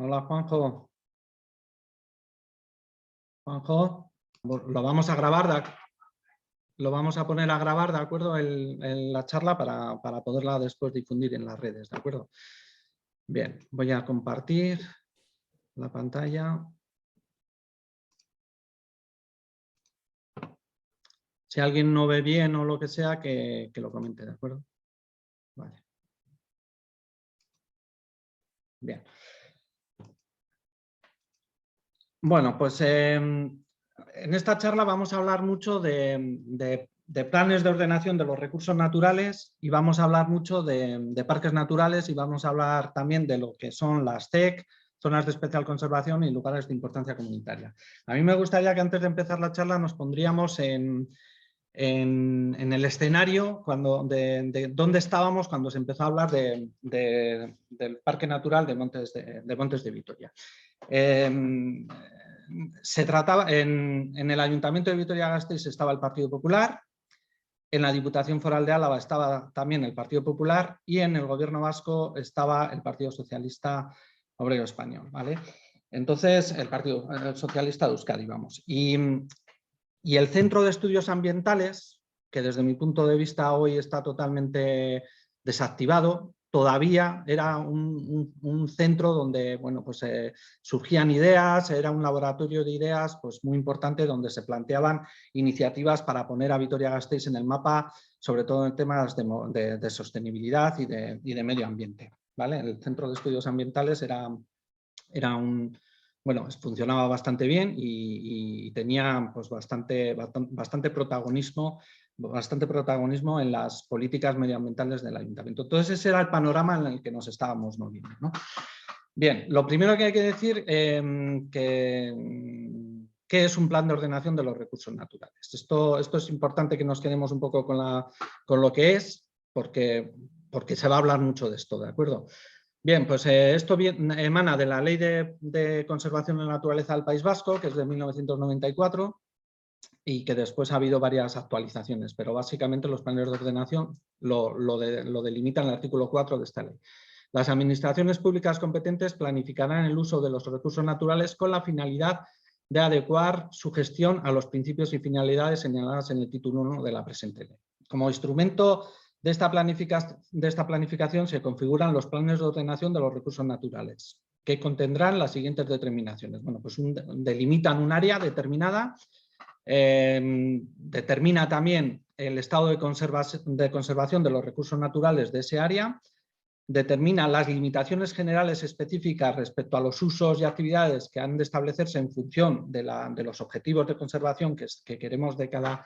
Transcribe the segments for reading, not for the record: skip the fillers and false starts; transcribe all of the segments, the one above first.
Hola, Juanjo. Juanjo, lo vamos a grabar, lo vamos a poner a grabar, ¿de acuerdo? La charla para poderla después difundir en las redes, ¿de acuerdo? Bien, voy a compartir la pantalla. Si alguien no ve bien o lo que sea, que lo comente, ¿de acuerdo? Vale. Bien. Bueno, pues en esta charla vamos a hablar mucho de planes de ordenación de los recursos naturales y vamos a hablar mucho de parques naturales y vamos a hablar también de lo que son las ZEC, zonas de especial conservación y lugares de importancia comunitaria. A mí me gustaría que antes de empezar la charla nos pondríamos en el escenario de dónde estábamos cuando se empezó a hablar del Parque Natural de Montes de Vitoria. Se trataba, en el Ayuntamiento de Vitoria-Gasteiz estaba el Partido Popular, en la Diputación Foral de Álava estaba también el Partido Popular y en el Gobierno vasco estaba el Partido Socialista Obrero Español, ¿vale? Entonces, el Partido Socialista de Euskadi, vamos. Y el Centro de Estudios Ambientales, que desde mi punto de vista hoy está totalmente desactivado, todavía era un centro donde bueno, pues, surgían ideas, era un laboratorio de ideas pues, muy importante donde se planteaban iniciativas para poner a Vitoria-Gasteiz en el mapa, sobre todo en temas de sostenibilidad y de medio ambiente, ¿vale? El Centro de Estudios Ambientales era bueno, funcionaba bastante bien y tenía pues, bastante protagonismo en las políticas medioambientales del ayuntamiento. Entonces ese era el panorama en el que nos estábamos moviendo, ¿no? Bien, lo primero que hay que decir ¿qué es un plan de ordenación de los recursos naturales? Esto es importante que nos quedemos un poco con lo que es, porque se va a hablar mucho de esto, ¿de acuerdo? Bien, pues esto emana de la Ley de Conservación de la Naturaleza del País Vasco, que es de 1994, y que después ha habido varias actualizaciones, pero básicamente los planes de ordenación lo delimitan el artículo 4 de esta ley. Las administraciones públicas competentes planificarán el uso de los recursos naturales con la finalidad de adecuar su gestión a los principios y finalidades señaladas en el título 1 de la presente ley. Como instrumento de esta planificación se configuran los planes de ordenación de los recursos naturales, que contendrán las siguientes determinaciones. Bueno, pues delimitan un área determinada, determina también el estado de conservación de los recursos naturales de ese área, determina las limitaciones generales específicas respecto a los usos y actividades que han de establecerse en función de los objetivos de conservación que queremos de cada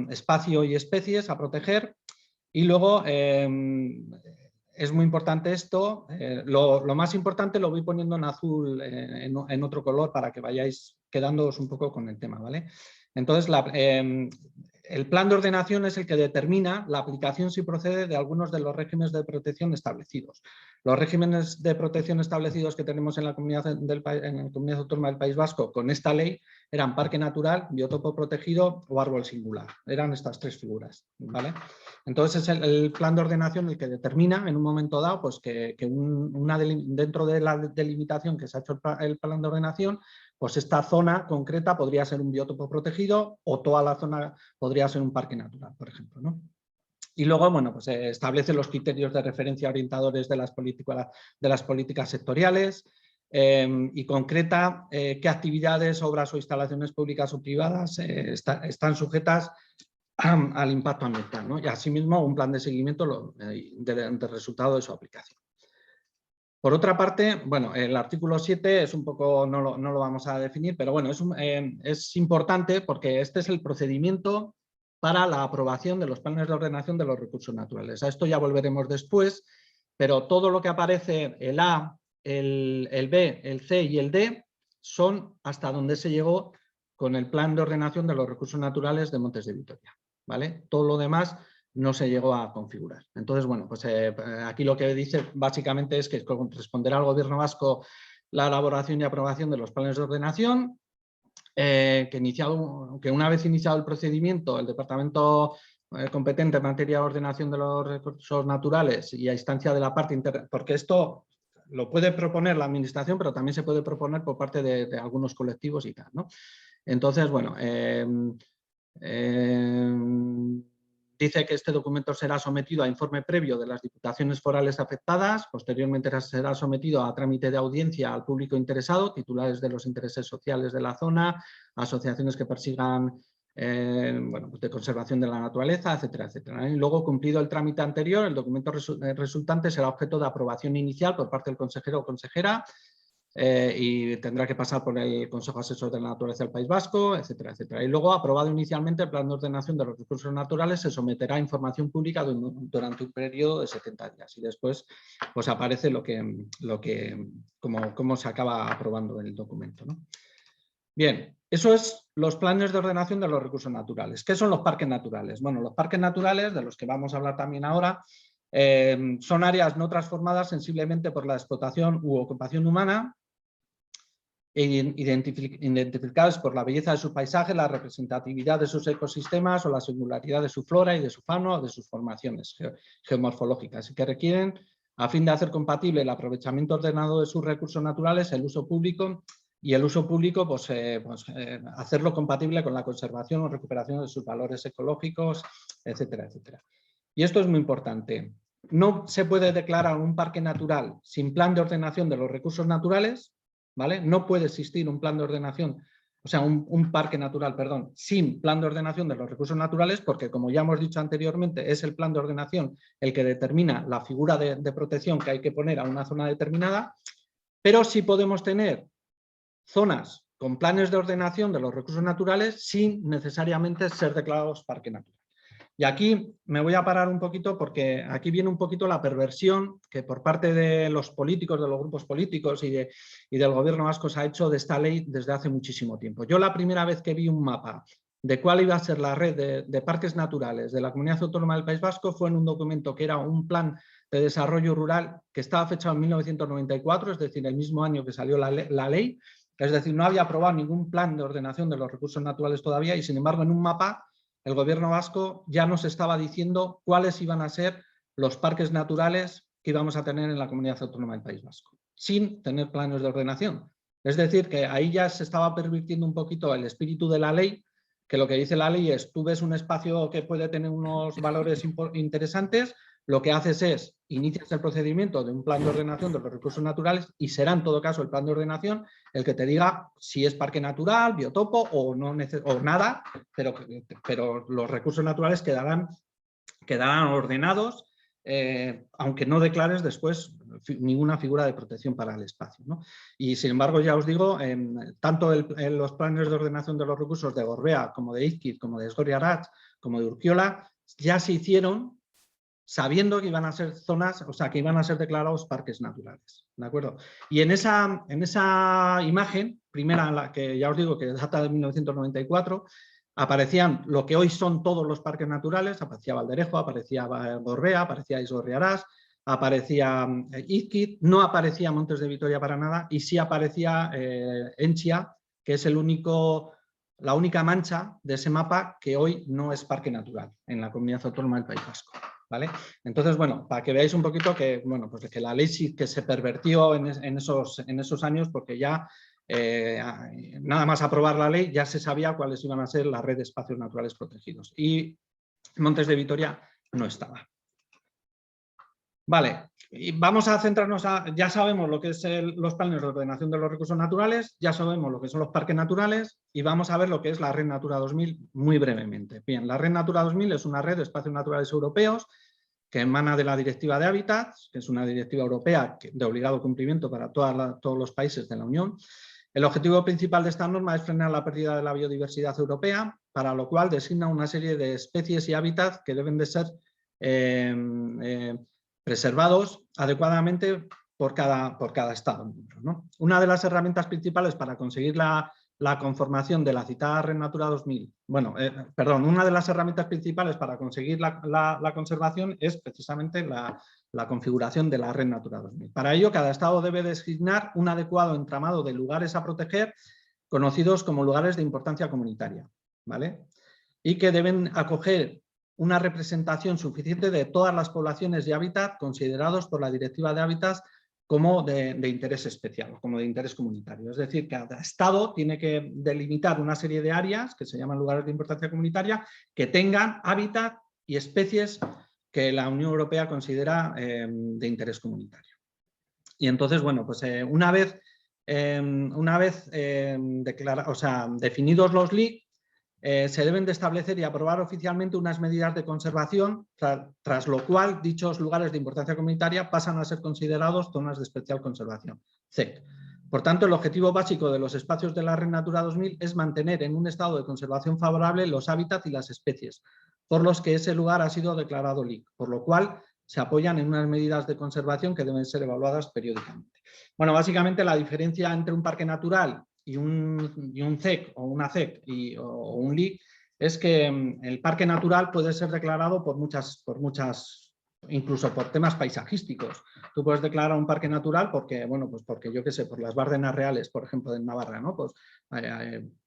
espacio y especies a proteger. Y luego es muy importante esto, lo más importante lo voy poniendo en azul en otro color para que vayáis quedándoos un poco con el tema, ¿vale? Entonces, el plan de ordenación es el que determina la aplicación si procede de algunos de los regímenes de protección establecidos. Los regímenes de protección establecidos que tenemos en la comunidad autónoma del País Vasco con esta ley eran parque natural, biotopo protegido o árbol singular. Eran estas tres figuras, ¿vale? Entonces es el plan de ordenación el que determina en un momento dado pues, que dentro de la delimitación que se ha hecho el plan de ordenación, pues esta zona concreta podría ser un biotopo protegido o toda la zona podría ser un parque natural, por ejemplo, ¿no? Y luego, bueno, pues establece los criterios de referencia orientadores de las políticas sectoriales y concreta qué actividades, obras o instalaciones públicas o privadas están sujetas al impacto ambiental, ¿no? Y asimismo un plan de seguimiento del resultado de su aplicación. Por otra parte, bueno, el artículo 7 es un poco, no lo vamos a definir, pero bueno, es importante porque este es el procedimiento para la aprobación de los planes de ordenación de los recursos naturales. A esto ya volveremos después, pero todo lo que aparece, el A, el B, el C y el D, son hasta donde se llegó con el plan de ordenación de los recursos naturales de Montes de Vitoria, ¿vale? Todo lo demás no se llegó a configurar. Entonces, bueno, pues aquí lo que dice básicamente es que corresponderá al Gobierno vasco la elaboración y aprobación de los planes de ordenación, que una vez iniciado el procedimiento, el Departamento competente en materia de ordenación de los recursos naturales y a instancia de la parte porque esto lo puede proponer la administración, pero también se puede proponer por parte de algunos colectivos y tal, ¿no? Entonces, bueno, dice que este documento será sometido a informe previo de las diputaciones forales afectadas, posteriormente será sometido a trámite de audiencia al público interesado, titulares de los intereses sociales de la zona, asociaciones que persigan bueno, pues de conservación de la naturaleza, etcétera, etcétera. Y luego, cumplido el trámite anterior, el documento resultante será objeto de aprobación inicial por parte del consejero o consejera, y tendrá que pasar por el Consejo Asesor de la Naturaleza del País Vasco, etcétera, etcétera. Y luego, aprobado inicialmente, el Plan de Ordenación de los Recursos Naturales se someterá a información pública durante un periodo de 70 días y después pues aparece cómo se acaba aprobando el documento, ¿no? Bien, eso es los planes de ordenación de los recursos naturales. ¿Qué son los parques naturales? Bueno, los parques naturales, de los que vamos a hablar también ahora, son áreas no transformadas sensiblemente por la explotación u ocupación humana, identificadas por la belleza de su paisaje, la representatividad de sus ecosistemas o la singularidad de su flora y de su fauna o de sus formaciones geomorfológicas, y que requieren, a fin de hacer compatible el aprovechamiento ordenado de sus recursos naturales, el uso público, y el uso público, hacerlo compatible con la conservación o recuperación de sus valores ecológicos, etcétera, etcétera. Y esto es muy importante. No se puede declarar un parque natural sin plan de ordenación de los recursos naturales, ¿vale? No puede existir un plan de ordenación, o sea, un parque natural, perdón, sin plan de ordenación de los recursos naturales, porque, como ya hemos dicho anteriormente, es el plan de ordenación el que determina la figura de protección que hay que poner a una zona determinada, pero sí podemos tener zonas con planes de ordenación de los recursos naturales sin necesariamente ser declarados parque natural. Y aquí me voy a parar un poquito porque aquí viene un poquito la perversión que por parte de los políticos, de los grupos políticos y del gobierno vasco se ha hecho de esta ley desde hace muchísimo tiempo. Yo la primera vez que vi un mapa de cuál iba a ser la red de parques naturales de la Comunidad Autónoma del País Vasco fue en un documento que era un plan de desarrollo rural que estaba fechado en 1994, es decir, el mismo año que salió la ley, es decir, no había aprobado ningún plan de ordenación de los recursos naturales todavía y, sin embargo, en un mapa el gobierno vasco ya nos estaba diciendo cuáles iban a ser los parques naturales que íbamos a tener en la Comunidad Autónoma del País Vasco, sin tener planes de ordenación. Es decir, que ahí ya se estaba pervirtiendo un poquito el espíritu de la ley, que lo que dice la ley es, tú ves un espacio que puede tener unos valores interesantes, lo que haces es, inicias el procedimiento de un plan de ordenación de los recursos naturales y será en todo caso el plan de ordenación el que te diga si es parque natural, biotopo o, no o nada, pero los recursos naturales quedarán ordenados, aunque no declares después ninguna figura de protección para el espacio, ¿no? Y, sin embargo, ya os digo, tanto en los planes de ordenación de los recursos de Gorbea, como de Izquiz, como de Esgorri-Arratz, como de Urkiola, ya se hicieron sabiendo que iban a ser zonas, o sea, que iban a ser declarados parques naturales, ¿de acuerdo? Y en esa imagen, primera, la que ya os digo que data de 1994, aparecían lo que hoy son todos los parques naturales, aparecía Valderejo, aparecía Gorbea, aparecía Esgorri-Arratz, aparecía Izquiz, no aparecía Montes de Vitoria para nada, y sí aparecía Entzia, que es la única mancha de ese mapa que hoy no es parque natural en la Comunidad Autónoma del País Vasco, ¿vale? Entonces, bueno, para que veáis un poquito que, bueno, pues que la ley sí que se pervertió en esos años, porque ya nada más aprobar la ley ya se sabía cuáles iban a ser la red de espacios naturales protegidos y Montes de Vitoria no estaba. Vale, y vamos a centrarnos ya sabemos lo que es los planes de ordenación de los recursos naturales, ya sabemos lo que son los parques naturales y vamos a ver lo que es la Red Natura 2000 muy brevemente. Bien, la Red Natura 2000 es una red de espacios naturales europeos que emana de la Directiva de Hábitats, que es una directiva europea de obligado cumplimiento para todos los países de la Unión. El objetivo principal de esta norma es frenar la pérdida de la biodiversidad europea, para lo cual designa una serie de especies y hábitats que deben de ser preservados adecuadamente por cada Estado miembro, ¿no? Una de las herramientas principales para conseguir la conformación de la citada Red Natura 2000, una de las herramientas principales para conseguir la conservación es precisamente la configuración de la Red Natura 2000. Para ello, cada Estado debe designar un adecuado entramado de lugares a proteger, conocidos como lugares de importancia comunitaria, ¿vale? Y que deben acoger una representación suficiente de todas las poblaciones y hábitat considerados por la Directiva de Hábitats como de interés especial, como de interés comunitario. Es decir, que cada Estado tiene que delimitar una serie de áreas, que se llaman lugares de importancia comunitaria, que tengan hábitat y especies que la Unión Europea considera de interés comunitario. Y entonces, bueno, pues una vez definidos los LIC, se deben de establecer y aprobar oficialmente unas medidas de conservación, tras lo cual dichos lugares de importancia comunitaria pasan a ser considerados zonas de especial conservación, ZEC. Por tanto, el objetivo básico de los espacios de la Red Natura 2000 es mantener en un estado de conservación favorable los hábitats y las especies por los que ese lugar ha sido declarado LIC, por lo cual se apoyan en unas medidas de conservación que deben ser evaluadas periódicamente. Bueno, básicamente la diferencia entre un parque natural y un ZEC o una ZEC o un LIC es que el parque natural puede ser declarado por muchas, incluso por temas paisajísticos. Tú puedes declarar un parque natural porque, bueno, pues porque yo qué sé, por las Bárdenas Reales, por ejemplo, de Navarra, ¿no? Pues,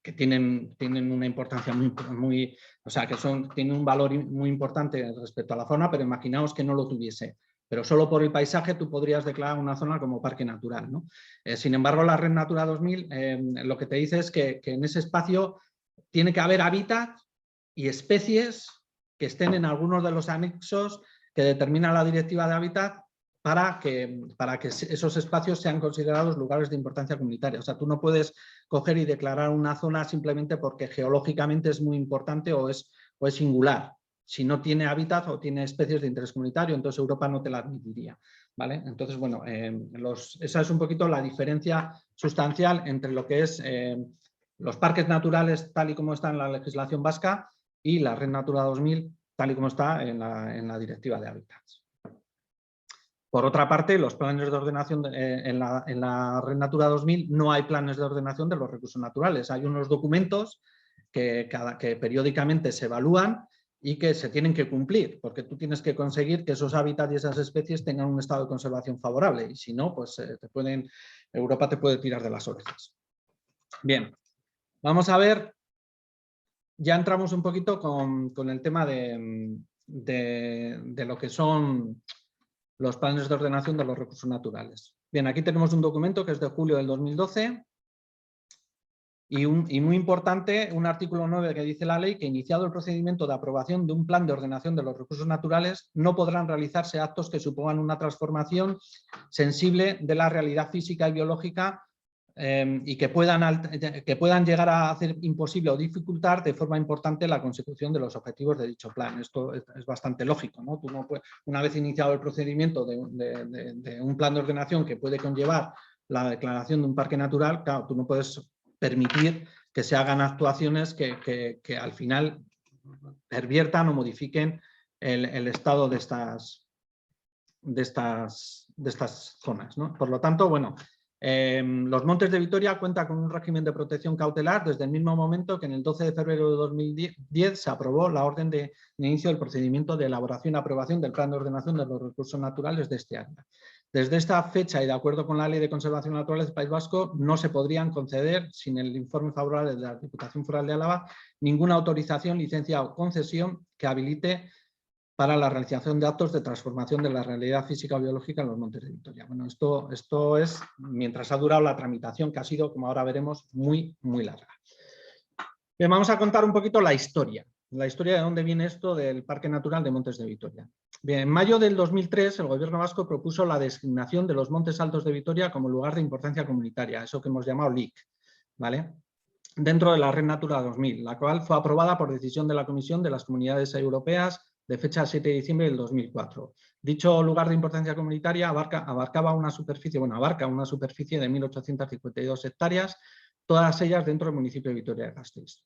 que tienen una importancia muy o sea, que tienen un valor muy importante respecto a la zona, pero imaginaos que no lo tuviese. Pero solo por el paisaje tú podrías declarar una zona como parque natural, ¿no? Sin embargo, la Red Natura 2000 lo que te dice es que en ese espacio tiene que haber hábitat y especies que estén en algunos de los anexos que determina la Directiva de Hábitat para que esos espacios sean considerados lugares de importancia comunitaria. O sea, tú no puedes coger y declarar una zona simplemente porque geológicamente es muy importante o es singular. Si no tiene hábitat o tiene especies de interés comunitario, entonces Europa no te la admitiría, ¿vale? Entonces, bueno, esa es un poquito la diferencia sustancial entre lo que es los parques naturales tal y como está en la legislación vasca y la Red Natura 2000 tal y como está en la Directiva de Hábitats. Por otra parte, los planes de ordenación en la Red Natura 2000 no hay planes de ordenación de los recursos naturales. Hay unos documentos que periódicamente se evalúan y que se tienen que cumplir, porque tú tienes que conseguir que esos hábitats y esas especies tengan un estado de conservación favorable, y si no, pues Europa te puede tirar de las orejas. Bien, vamos a ver, ya entramos un poquito con el tema de lo que son los planes de ordenación de los recursos naturales. Bien, aquí tenemos un documento que es de julio del 2012 y muy importante, un artículo 9 que dice la ley que iniciado el procedimiento de aprobación de un plan de ordenación de los recursos naturales no podrán realizarse actos que supongan una transformación sensible de la realidad física y biológica y que puedan llegar a hacer imposible o dificultar de forma importante la consecución de los objetivos de dicho plan. Esto es bastante lógico, ¿no? Tú no puedes, una vez iniciado el procedimiento de un plan de ordenación que puede conllevar la declaración de un parque natural, claro, tú no puedes permitir que se hagan actuaciones que al final perviertan o modifiquen el estado de estas zonas, ¿no? Por lo tanto, bueno, los Montes de Vitoria cuentan con un régimen de protección cautelar desde el mismo momento que en el 12 de febrero de 2010 se aprobó la orden de inicio del procedimiento de elaboración y aprobación del plan de ordenación de los recursos naturales de este área. Desde esta fecha y de acuerdo con la Ley de Conservación Natural del País Vasco no se podrían conceder, sin el informe favorable de la Diputación Foral de Álava, ninguna autorización, licencia o concesión que habilite para la realización de actos de transformación de la realidad física o biológica en los Montes de Vitoria. Bueno, esto es mientras ha durado la tramitación, que ha sido, como ahora veremos, muy, muy larga. Bien, vamos a contar un poquito la historia de dónde viene esto del Parque Natural de Montes de Vitoria. Bien, en mayo del 2003 el Gobierno vasco propuso la designación de los Montes Altos de Vitoria como lugar de importancia comunitaria, eso que hemos llamado LIC, ¿vale?, dentro de la Red Natura 2000, la cual fue aprobada por decisión de la Comisión de las Comunidades Europeas de fecha 7 de diciembre del 2004. Dicho lugar de importancia comunitaria abarca una superficie de 1.852 hectáreas, todas ellas dentro del municipio de Vitoria-Gasteiz,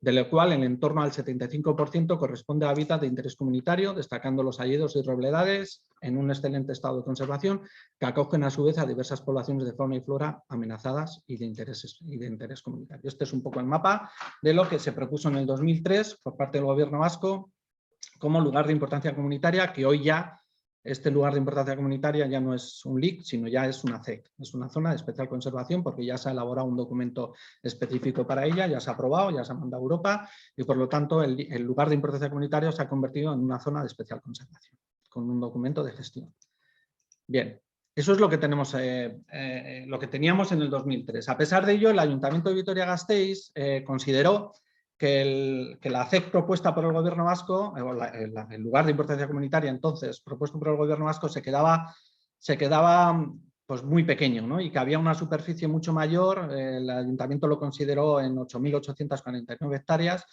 de lo cual en torno al 75% corresponde a hábitat de interés comunitario, destacando los hayedos y robledales en un excelente estado de conservación, que acogen a su vez a diversas poblaciones de fauna y flora amenazadas y de interés comunitario. Este es un poco el mapa de lo que se propuso en el 2003 por parte del Gobierno vasco como lugar de importancia comunitaria, que hoy ya este lugar de importancia comunitaria ya no es un LIC, sino ya es una ZEC, es una zona de especial conservación porque ya se ha elaborado un documento específico para ella, ya se ha aprobado, ya se ha mandado a Europa y por lo tanto el lugar de importancia comunitaria se ha convertido en una zona de especial conservación, con un documento de gestión. Bien, Eso es lo que tenemos, lo que teníamos en el 2003. A pesar de ello, el Ayuntamiento de Vitoria-Gasteiz consideró que la CEC propuesta por el Gobierno vasco, el lugar de importancia comunitaria entonces propuesto por el Gobierno vasco, se quedaba pues, muy pequeño, ¿no? Y que había una superficie mucho mayor. El Ayuntamiento lo consideró en 8.849 hectáreas,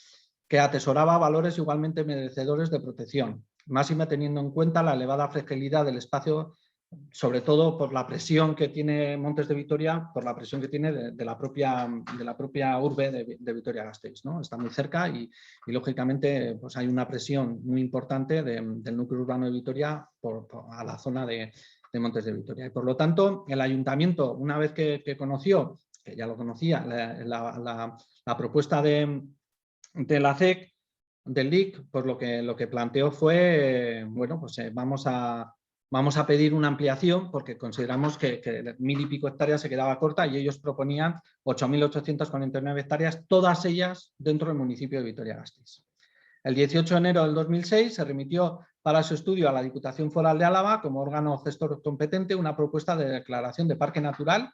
que atesoraba valores igualmente merecedores de protección, máxime teniendo en cuenta la elevada fragilidad del espacio, sobre todo por la presión que tiene Montes de Vitoria, por la presión que tiene de la propia urbe de Vitoria-Gasteiz, ¿no? Está muy cerca y lógicamente pues hay una presión muy importante del núcleo urbano de Vitoria a la zona de Montes de Vitoria. Y por lo tanto, el ayuntamiento, una vez que conoció, que ya lo conocía, la propuesta de la CEC, del LIC, pues lo que planteó fue, bueno, pues vamos a pedir una ampliación porque consideramos que 1.000 y pico hectáreas se quedaba corta y ellos proponían 8.849 hectáreas, todas ellas dentro del municipio de Vitoria-Gasteiz. El 18 de enero del 2006 se remitió para su estudio a la Diputación Foral de Álava como órgano gestor competente una propuesta de declaración de parque natural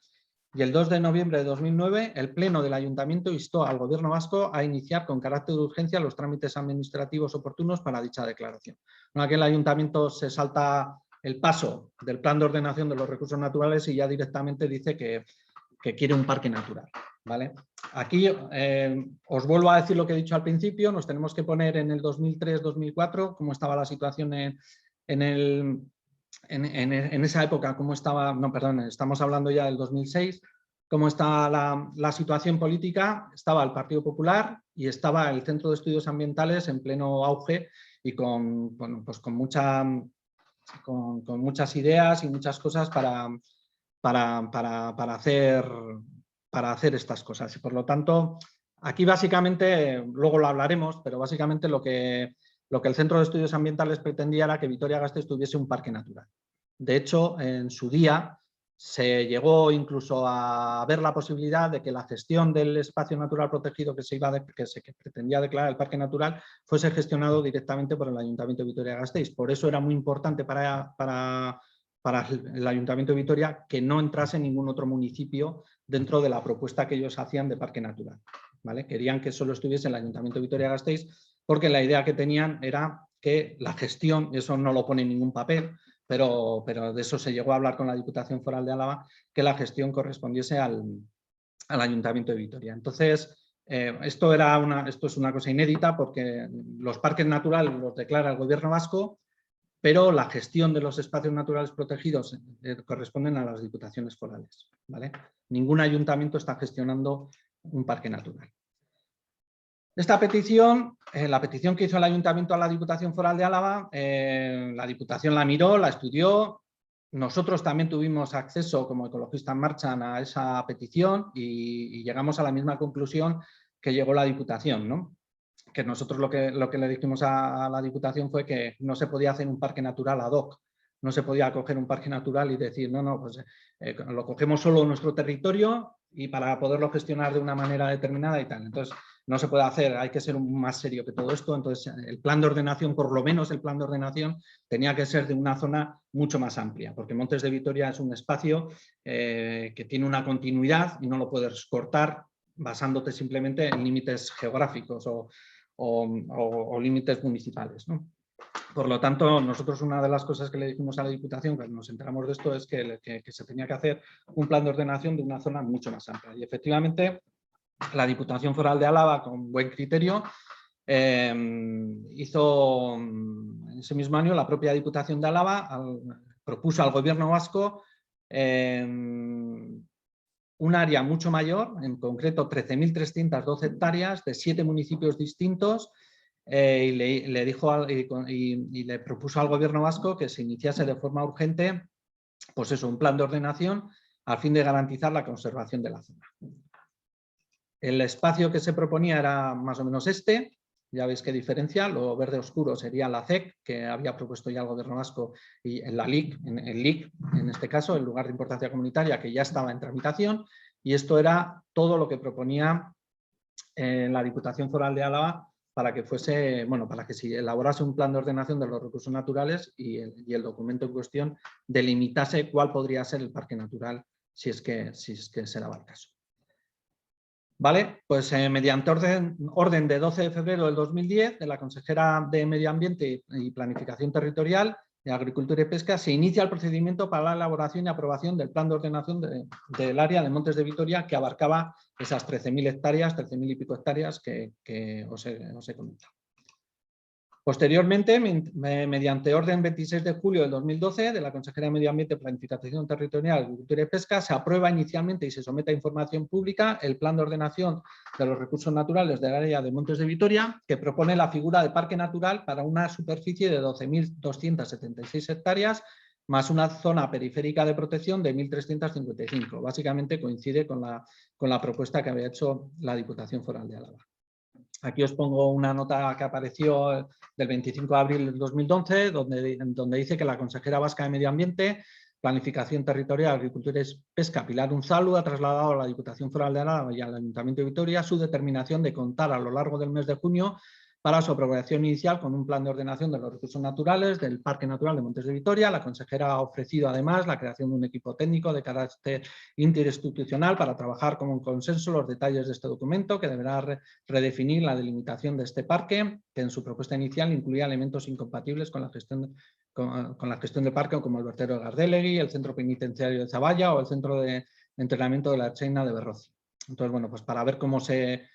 y el 2 de noviembre de 2009 el Pleno del Ayuntamiento instó al Gobierno vasco a iniciar con carácter de urgencia los trámites administrativos oportunos para dicha declaración. No, aquí el Ayuntamiento se salta el paso del plan de ordenación de los recursos naturales y ya directamente dice que quiere un parque natural, ¿vale? Aquí os vuelvo a decir lo que he dicho al principio, nos tenemos que poner en el 2003-2004 cómo estaba la situación en esa época, cómo estaba, no, perdón, estamos hablando ya del 2006, cómo está la situación política. Estaba el Partido Popular y estaba el Centro de Estudios Ambientales en pleno auge y bueno, pues con muchas ideas y muchas cosas para hacer estas cosas. Y por lo tanto, aquí básicamente, luego lo hablaremos, pero básicamente lo que el Centro de Estudios Ambientales pretendía era que Vitoria-Gasteiz tuviese un parque natural. De hecho, en su día se llegó incluso a ver la posibilidad de que la gestión del espacio natural protegido que se pretendía declarar el parque natural fuese gestionado directamente por el Ayuntamiento de Vitoria-Gasteiz. Por eso era muy importante para el Ayuntamiento de Vitoria que no entrase ningún otro municipio dentro de la propuesta que ellos hacían de parque natural, ¿vale? Querían que solo estuviese el Ayuntamiento de Vitoria-Gasteiz porque la idea que tenían era que la gestión, eso no lo pone en ningún papel, pero de eso se llegó a hablar con la Diputación Foral de Álava, que la gestión correspondiese al Ayuntamiento de Vitoria. Entonces, esto es una cosa inédita porque los parques naturales los declara el Gobierno vasco, pero la gestión de los espacios naturales protegidos corresponden a las diputaciones forales, ¿vale? Ningún ayuntamiento está gestionando un parque natural. Esta petición, la petición que hizo el Ayuntamiento a la Diputación Foral de Álava, la Diputación la miró, la estudió. Nosotros también tuvimos acceso como Ecologistas en Marcha a esa petición y llegamos a la misma conclusión que llegó la Diputación, ¿no? Que nosotros lo que le dijimos a la Diputación fue que no se podía hacer un parque natural ad hoc, no se podía coger un parque natural y decir, no, pues lo cogemos solo en nuestro territorio y para poderlo gestionar de una manera determinada y tal. Entonces, no se puede hacer, hay que ser más serio que todo esto. Entonces, el plan de ordenación, por lo menos el plan de ordenación, tenía que ser de una zona mucho más amplia, porque Montes de Vitoria es un espacio que tiene una continuidad y no lo puedes cortar basándote simplemente en límites geográficos o límites municipales, ¿no? Por lo tanto, nosotros una de las cosas que le dijimos a la Diputación cuando nos enteramos de esto es que se tenía que hacer un plan de ordenación de una zona mucho más amplia. Y efectivamente, la Diputación Foral de Álava, con buen criterio, hizo en ese mismo año la propia Diputación de Álava propuso al Gobierno vasco un área mucho mayor, en concreto 13.312 hectáreas de 7 municipios distintos, y le propuso al Gobierno vasco que se iniciase de forma urgente pues eso, un plan de ordenación a fin de garantizar la conservación de la zona. El espacio que se proponía era más o menos este, ya veis qué diferencia, lo verde oscuro sería la CEC, que había propuesto ya el Gobierno vasco, y el LIC, en este caso, el lugar de importancia comunitaria, que ya estaba en tramitación, y esto era todo lo que proponía la Diputación Foral de Álava para que fuese, bueno, para que se elaborase un plan de ordenación de los recursos naturales y el documento en cuestión delimitase cuál podría ser el parque natural si es que se daba el caso. ¿Vale? Pues mediante orden de 12 de febrero del 2010 de la consejera de Medio Ambiente y Planificación Territorial de Agricultura y Pesca se inicia el procedimiento para la elaboración y aprobación del plan de ordenación del área de Montes de Vitoria, que abarcaba esas 13.000 hectáreas, 13.000 y pico hectáreas que os he comentado. Posteriormente, mediante orden 26 de julio del 2012 de la Consejería de Medio Ambiente, Planificación Territorial, Agricultura y Pesca, se aprueba inicialmente y se somete a información pública el plan de ordenación de los recursos naturales del área de Montes de Vitoria, que propone la figura de parque natural para una superficie de 12.276 hectáreas, más una zona periférica de protección de 1.355. Básicamente coincide con la propuesta que había hecho la Diputación Foral de Álava. Aquí os pongo una nota que apareció del 25 de abril del 2011, donde dice que la consejera vasca de Medio Ambiente, Planificación Territorial, Agricultura y Pesca, Pilar Unzalu, ha trasladado a la Diputación Foral de Álava y al Ayuntamiento de Vitoria su determinación de contar a lo largo del mes de junio para su aprobación inicial con un plan de ordenación de los recursos naturales del Parque Natural de Montes de Vitoria. La consejera ha ofrecido además la creación de un equipo técnico de carácter interinstitucional para trabajar con un consenso los detalles de este documento, que deberá redefinir la delimitación de este parque, que en su propuesta inicial incluía elementos incompatibles con la gestión del parque, como el vertedero de Gardelegui, el centro penitenciario de Zavalla o el centro de entrenamiento de la Ertzaintza de Berrozi. Entonces, bueno, pues para ver cómo se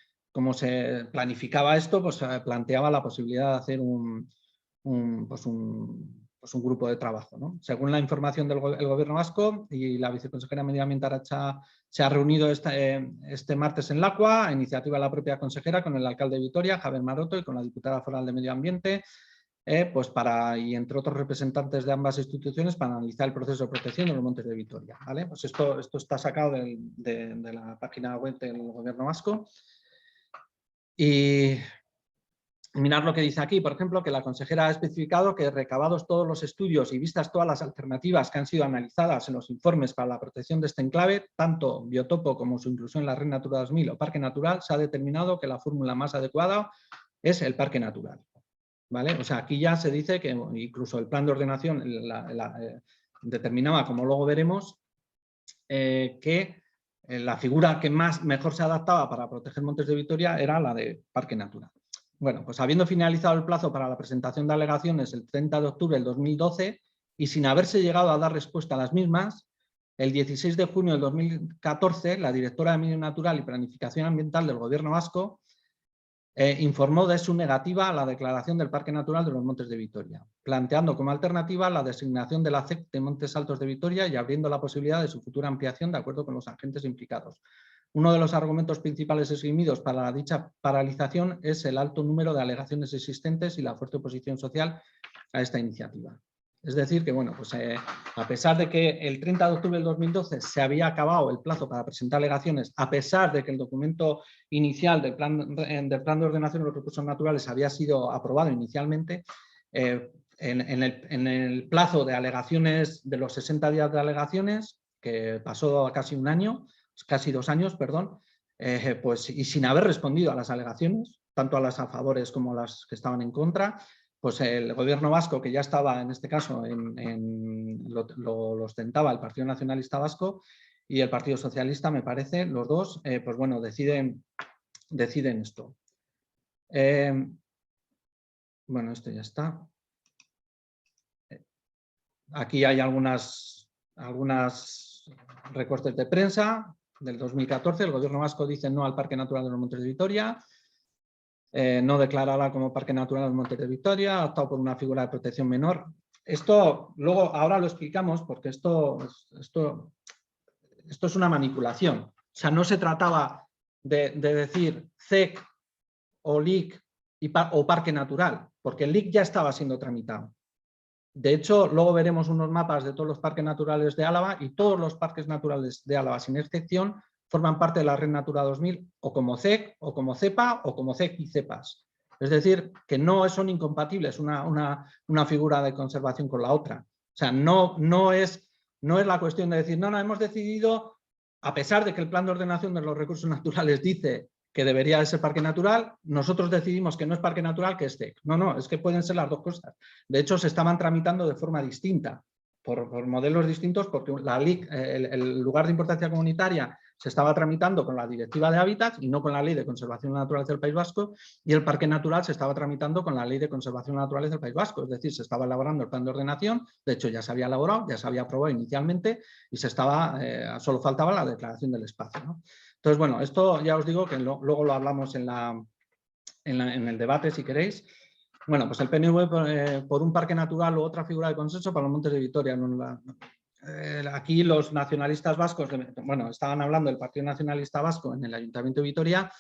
planificaba esto, pues planteaba la posibilidad de hacer un grupo de trabajo, ¿no? Según la información del Gobierno vasco y la viceconsejera de Medio Ambiente Arantxa se ha reunido este martes en Lacua, a iniciativa de la propia consejera, con el alcalde de Vitoria, Javier Maroto, y con la diputada foral de Medio Ambiente, y entre otros representantes de ambas instituciones, para analizar el proceso de protección de los montes de Vitoria, ¿vale? Pues esto está sacado de la página web del Gobierno vasco. Y mirad lo que dice aquí, por ejemplo, que la consejera ha especificado que recabados todos los estudios y vistas todas las alternativas que han sido analizadas en los informes para la protección de este enclave, tanto biotopo como su inclusión en la Red Natura 2000 o Parque Natural, se ha determinado que la fórmula más adecuada es el Parque Natural. ¿Vale? O sea, aquí ya se dice que incluso el plan de ordenación determinaba, como luego veremos, que la figura que mejor se adaptaba para proteger Montes de Vitoria era la de Parque Natural. Bueno, pues habiendo finalizado el plazo para la presentación de alegaciones el 30 de octubre del 2012 y sin haberse llegado a dar respuesta a las mismas, el 16 de junio del 2014 la directora de Medio Natural y Planificación Ambiental del Gobierno vasco informó de su negativa a la declaración del Parque Natural de los Montes de Vitoria, planteando como alternativa la designación de la CEC de Montes Altos de Vitoria y abriendo la posibilidad de su futura ampliación de acuerdo con los agentes implicados. Uno de los argumentos principales esgrimidos para dicha paralización es el alto número de alegaciones existentes y la fuerte oposición social a esta iniciativa. Es decir, que bueno, pues a pesar de que el 30 de octubre del 2012 se había acabado el plazo para presentar alegaciones, a pesar de que el documento inicial del plan de ordenación de los recursos naturales había sido aprobado inicialmente, en el plazo de alegaciones, de los 60 días de alegaciones, que pasó a casi un año, casi 2 años, perdón, pues, y sin haber respondido a las alegaciones, tanto a las a favores como a las que estaban en contra, pues el Gobierno vasco, que ya estaba en este caso, lo ostentaba el Partido Nacionalista Vasco y el Partido Socialista, me parece, los dos, pues bueno, deciden esto. Bueno, esto ya está. Aquí hay algunas recortes de prensa del 2014. El Gobierno vasco dice no al Parque Natural de los Montes de Vitoria. No declarará como Parque Natural los Montes de Vitoria, ha optado por una figura de protección menor. Esto luego, ahora lo explicamos, porque esto es una manipulación. O sea, no se trataba de decir CEC o LIC o Parque Natural, porque el LIC ya estaba siendo tramitado. De hecho, luego veremos unos mapas de todos los parques naturales de Álava y todos los parques naturales de Álava, sin excepción, forman parte de la Red Natura 2000 o como CEC, o como CEPA, o como CEC y CEPAS. Es decir, que no son incompatibles una figura de conservación con la otra. O sea, no es la cuestión de decir, no, hemos decidido, a pesar de que el plan de ordenación de los recursos naturales dice que debería de ser parque natural, nosotros decidimos que no es parque natural, que es CEC. No, es que pueden ser las dos cosas. De hecho, se estaban tramitando de forma distinta, por modelos distintos, porque la LIC, el lugar de importancia comunitaria, se estaba tramitando con la Directiva de Hábitats y no con la Ley de Conservación de la Naturaleza del País Vasco, y el Parque Natural se estaba tramitando con la Ley de Conservación de la Naturaleza del País Vasco. Es decir, se estaba elaborando el plan de ordenación, de hecho ya se había elaborado, ya se había aprobado inicialmente y solo faltaba la declaración del espacio, ¿no? Entonces, bueno, esto ya os digo que luego lo hablamos en el debate, si queréis. Bueno, pues el PNV por un parque natural u otra figura de consenso para los Montes de Vitoria. Aquí los nacionalistas vascos, bueno, estaban hablando del Partido Nacionalista Vasco en el Ayuntamiento de Vitoria,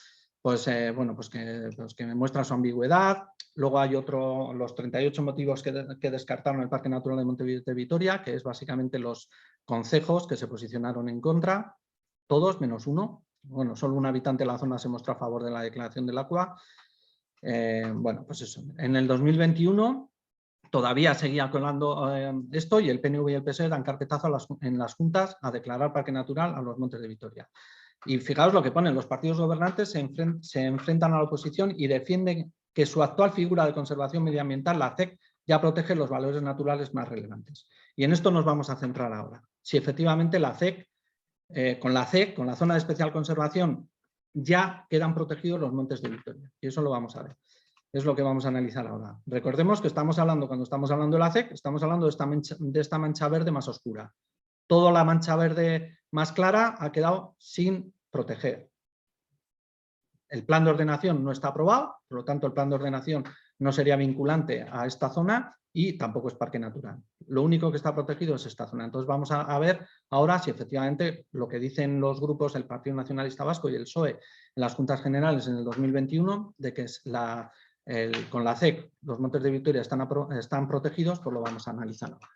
pues que me muestra su ambigüedad. Luego hay los 38 motivos que descartaron el Parque Natural de Monte de Vitoria, que es básicamente los concejos que se posicionaron en contra, todos menos uno. Bueno, solo un habitante de la zona se mostró a favor de la declaración del ACUA. Bueno, pues eso. En el 2021 todavía seguía colando esto y el PNV y el PSOE dan carpetazo en las juntas a declarar parque natural a los Montes de Vitoria. Y fijaos lo que ponen, los partidos gobernantes se enfrentan a la oposición y defienden que su actual figura de conservación medioambiental, la CEC, ya protege los valores naturales más relevantes. Y en esto nos vamos a centrar ahora. Si efectivamente la CEC, con la zona de especial conservación, ya quedan protegidos los Montes de Vitoria. Y eso lo vamos a ver. Es lo que vamos a analizar ahora. Recordemos que cuando estamos hablando de la CEC, estamos hablando de esta mancha verde más oscura. Toda la mancha verde más clara ha quedado sin proteger. El plan de ordenación no está aprobado, por lo tanto el plan de ordenación no sería vinculante a esta zona y tampoco es parque natural. Lo único que está protegido es esta zona. Entonces vamos a ver ahora si efectivamente lo que dicen los grupos, el Partido Nacionalista Vasco y el PSOE en las Juntas Generales en el 2021, de que es con la CEC los Montes de Vitoria están protegidos, pues lo vamos a analizar ahora.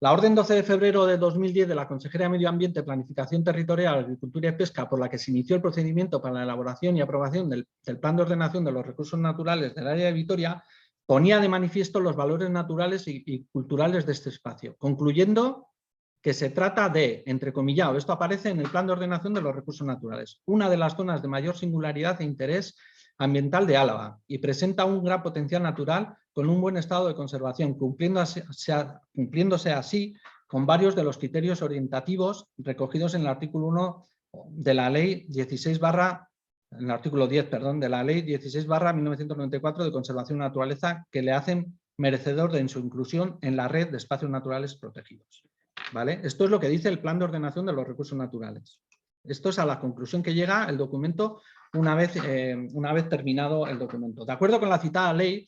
La orden 12 de febrero de 2010 de la Consejería de Medio Ambiente, Planificación Territorial, Agricultura y Pesca, por la que se inició el procedimiento para la elaboración y aprobación del Plan de Ordenación de los Recursos Naturales del área de Vitoria, ponía de manifiesto los valores naturales y culturales de este espacio, concluyendo que se trata de, entrecomillado, esto aparece en el Plan de Ordenación de los Recursos Naturales, una de las zonas de mayor singularidad e interés ambiental de Álava y presenta un gran potencial natural con un buen estado de conservación, cumpliéndose así con varios de los criterios orientativos recogidos en el artículo 1 de la Ley 16 en el artículo 10, perdón, de la Ley 16/1994 de Conservación de la Naturaleza, que le hacen merecedor de su inclusión en la red de espacios naturales protegidos. ¿Vale? Esto es lo que dice el Plan de Ordenación de los Recursos Naturales. Esto es a la conclusión que llega el documento una vez terminado el documento. De acuerdo con la citada ley,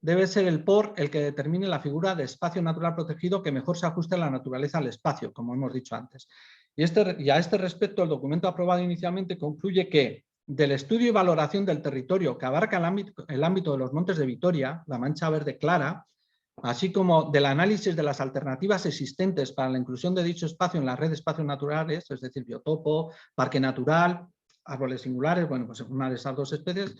debe ser el POR el que determine la figura de espacio natural protegido que mejor se ajuste a la naturaleza al espacio, como hemos dicho antes. Y a este respecto, el documento aprobado inicialmente concluye que del estudio y valoración del territorio que abarca el ámbito de los Montes de Vitoria, la mancha verde clara, así como del análisis de las alternativas existentes para la inclusión de dicho espacio en la red de espacios naturales, es decir, biotopo, parque natural, árboles singulares, bueno, pues una de esas dos especies,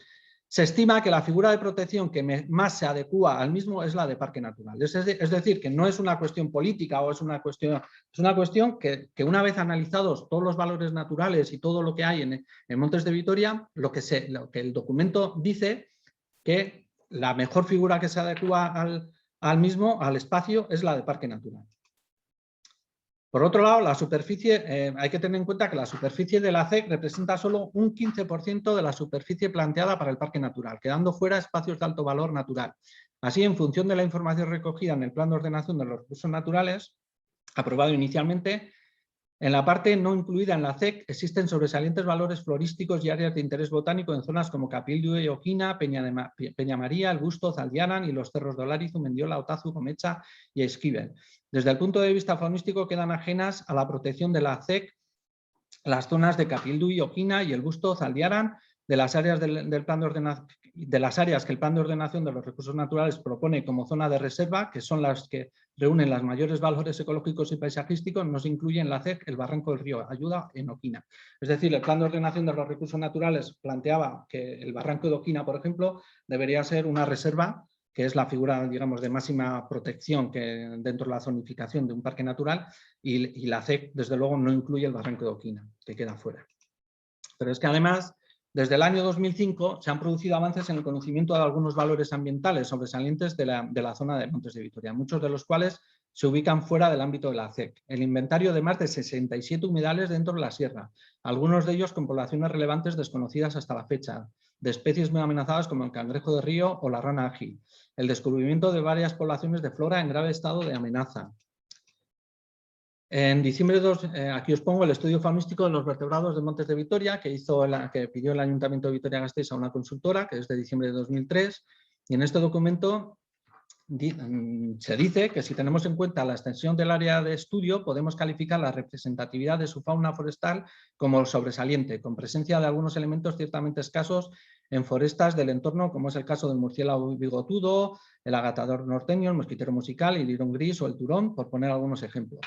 se estima que la figura de protección que más se adecúa al mismo es la de parque natural. Es decir, que no es una cuestión política o es una cuestión que una vez analizados todos los valores naturales y todo lo que hay en Montes de Vitoria, lo que el documento dice que la mejor figura que se adecúa al espacio es la de parque natural. Por otro lado, la superficie, hay que tener en cuenta que la superficie de la CEC representa solo un 15% de la superficie planteada para el parque natural, quedando fuera espacios de alto valor natural. Así, en función de la información recogida en el Plan de Ordenación de los Recursos Naturales, aprobado inicialmente, en la parte no incluida en la CEC existen sobresalientes valores florísticos y áreas de interés botánico en zonas como Capildu y Oquina, Peña María, El Busto, Zaldiaran y los cerros de Olarizu, Mendiola, Otazu, Comecha y Esquivel. Desde el punto de vista faunístico quedan ajenas a la protección de la CEC las zonas de Capildu y Oquina y El Busto, Zaldiaran, de las áreas del plan de ordenación, de las áreas que el Plan de Ordenación de los Recursos Naturales propone como zona de reserva, que son las que reúnen los mayores valores ecológicos y paisajísticos, no se incluye en la CEC el barranco del río Ayuda en Oquina. Es decir, el Plan de Ordenación de los Recursos Naturales planteaba que el barranco de Oquina, por ejemplo, debería ser una reserva, que es la figura, digamos, de máxima protección que dentro de la zonificación de un parque natural, y la CEC, desde luego, no incluye el barranco de Oquina, que queda fuera. Pero es que además, desde el año 2005 se han producido avances en el conocimiento de algunos valores ambientales sobresalientes de la zona de Montes de Vitoria, muchos de los cuales se ubican fuera del ámbito de la CEC. El inventario de más de 67 humedales dentro de la sierra, algunos de ellos con poblaciones relevantes desconocidas hasta la fecha, de especies muy amenazadas como el cangrejo de río o la rana ágil. El descubrimiento de varias poblaciones de flora en grave estado de amenaza. En diciembre aquí os pongo el estudio faunístico de los vertebrados de Montes de Vitoria que pidió el Ayuntamiento de Vitoria-Gasteiz a una consultora, que es de diciembre de 2003, y en este documento se dice que si tenemos en cuenta la extensión del área de estudio, podemos calificar la representatividad de su fauna forestal como sobresaliente, con presencia de algunos elementos ciertamente escasos en forestas del entorno, como es el caso del murciélago bigotudo, el agatador norteño, el mosquitero musical, el lirón gris o el turón, por poner algunos ejemplos.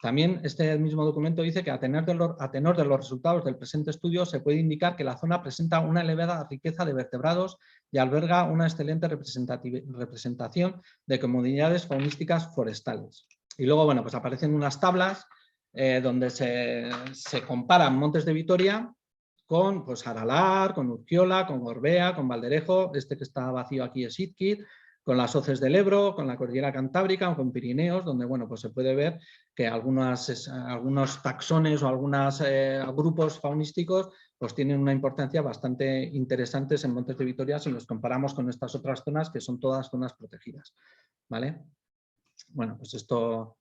También este mismo documento dice que a tenor de los resultados del presente estudio se puede indicar que la zona presenta una elevada riqueza de vertebrados y alberga una excelente representación de comunidades faunísticas forestales. Y luego, bueno, pues aparecen unas tablas donde se comparan Montes de Vitoria con pues, Aralar, con Urquiola, con Gorbea, con Valderejo, este que está vacío aquí es Izquid, con las hoces del Ebro, con la cordillera Cantábrica o con Pirineos, donde bueno, pues se puede ver que algunos taxones o algunos grupos faunísticos pues tienen una importancia bastante interesante en Montes de Vitoria si los comparamos con estas otras zonas que son todas zonas protegidas. ¿Vale? Bueno, pues esto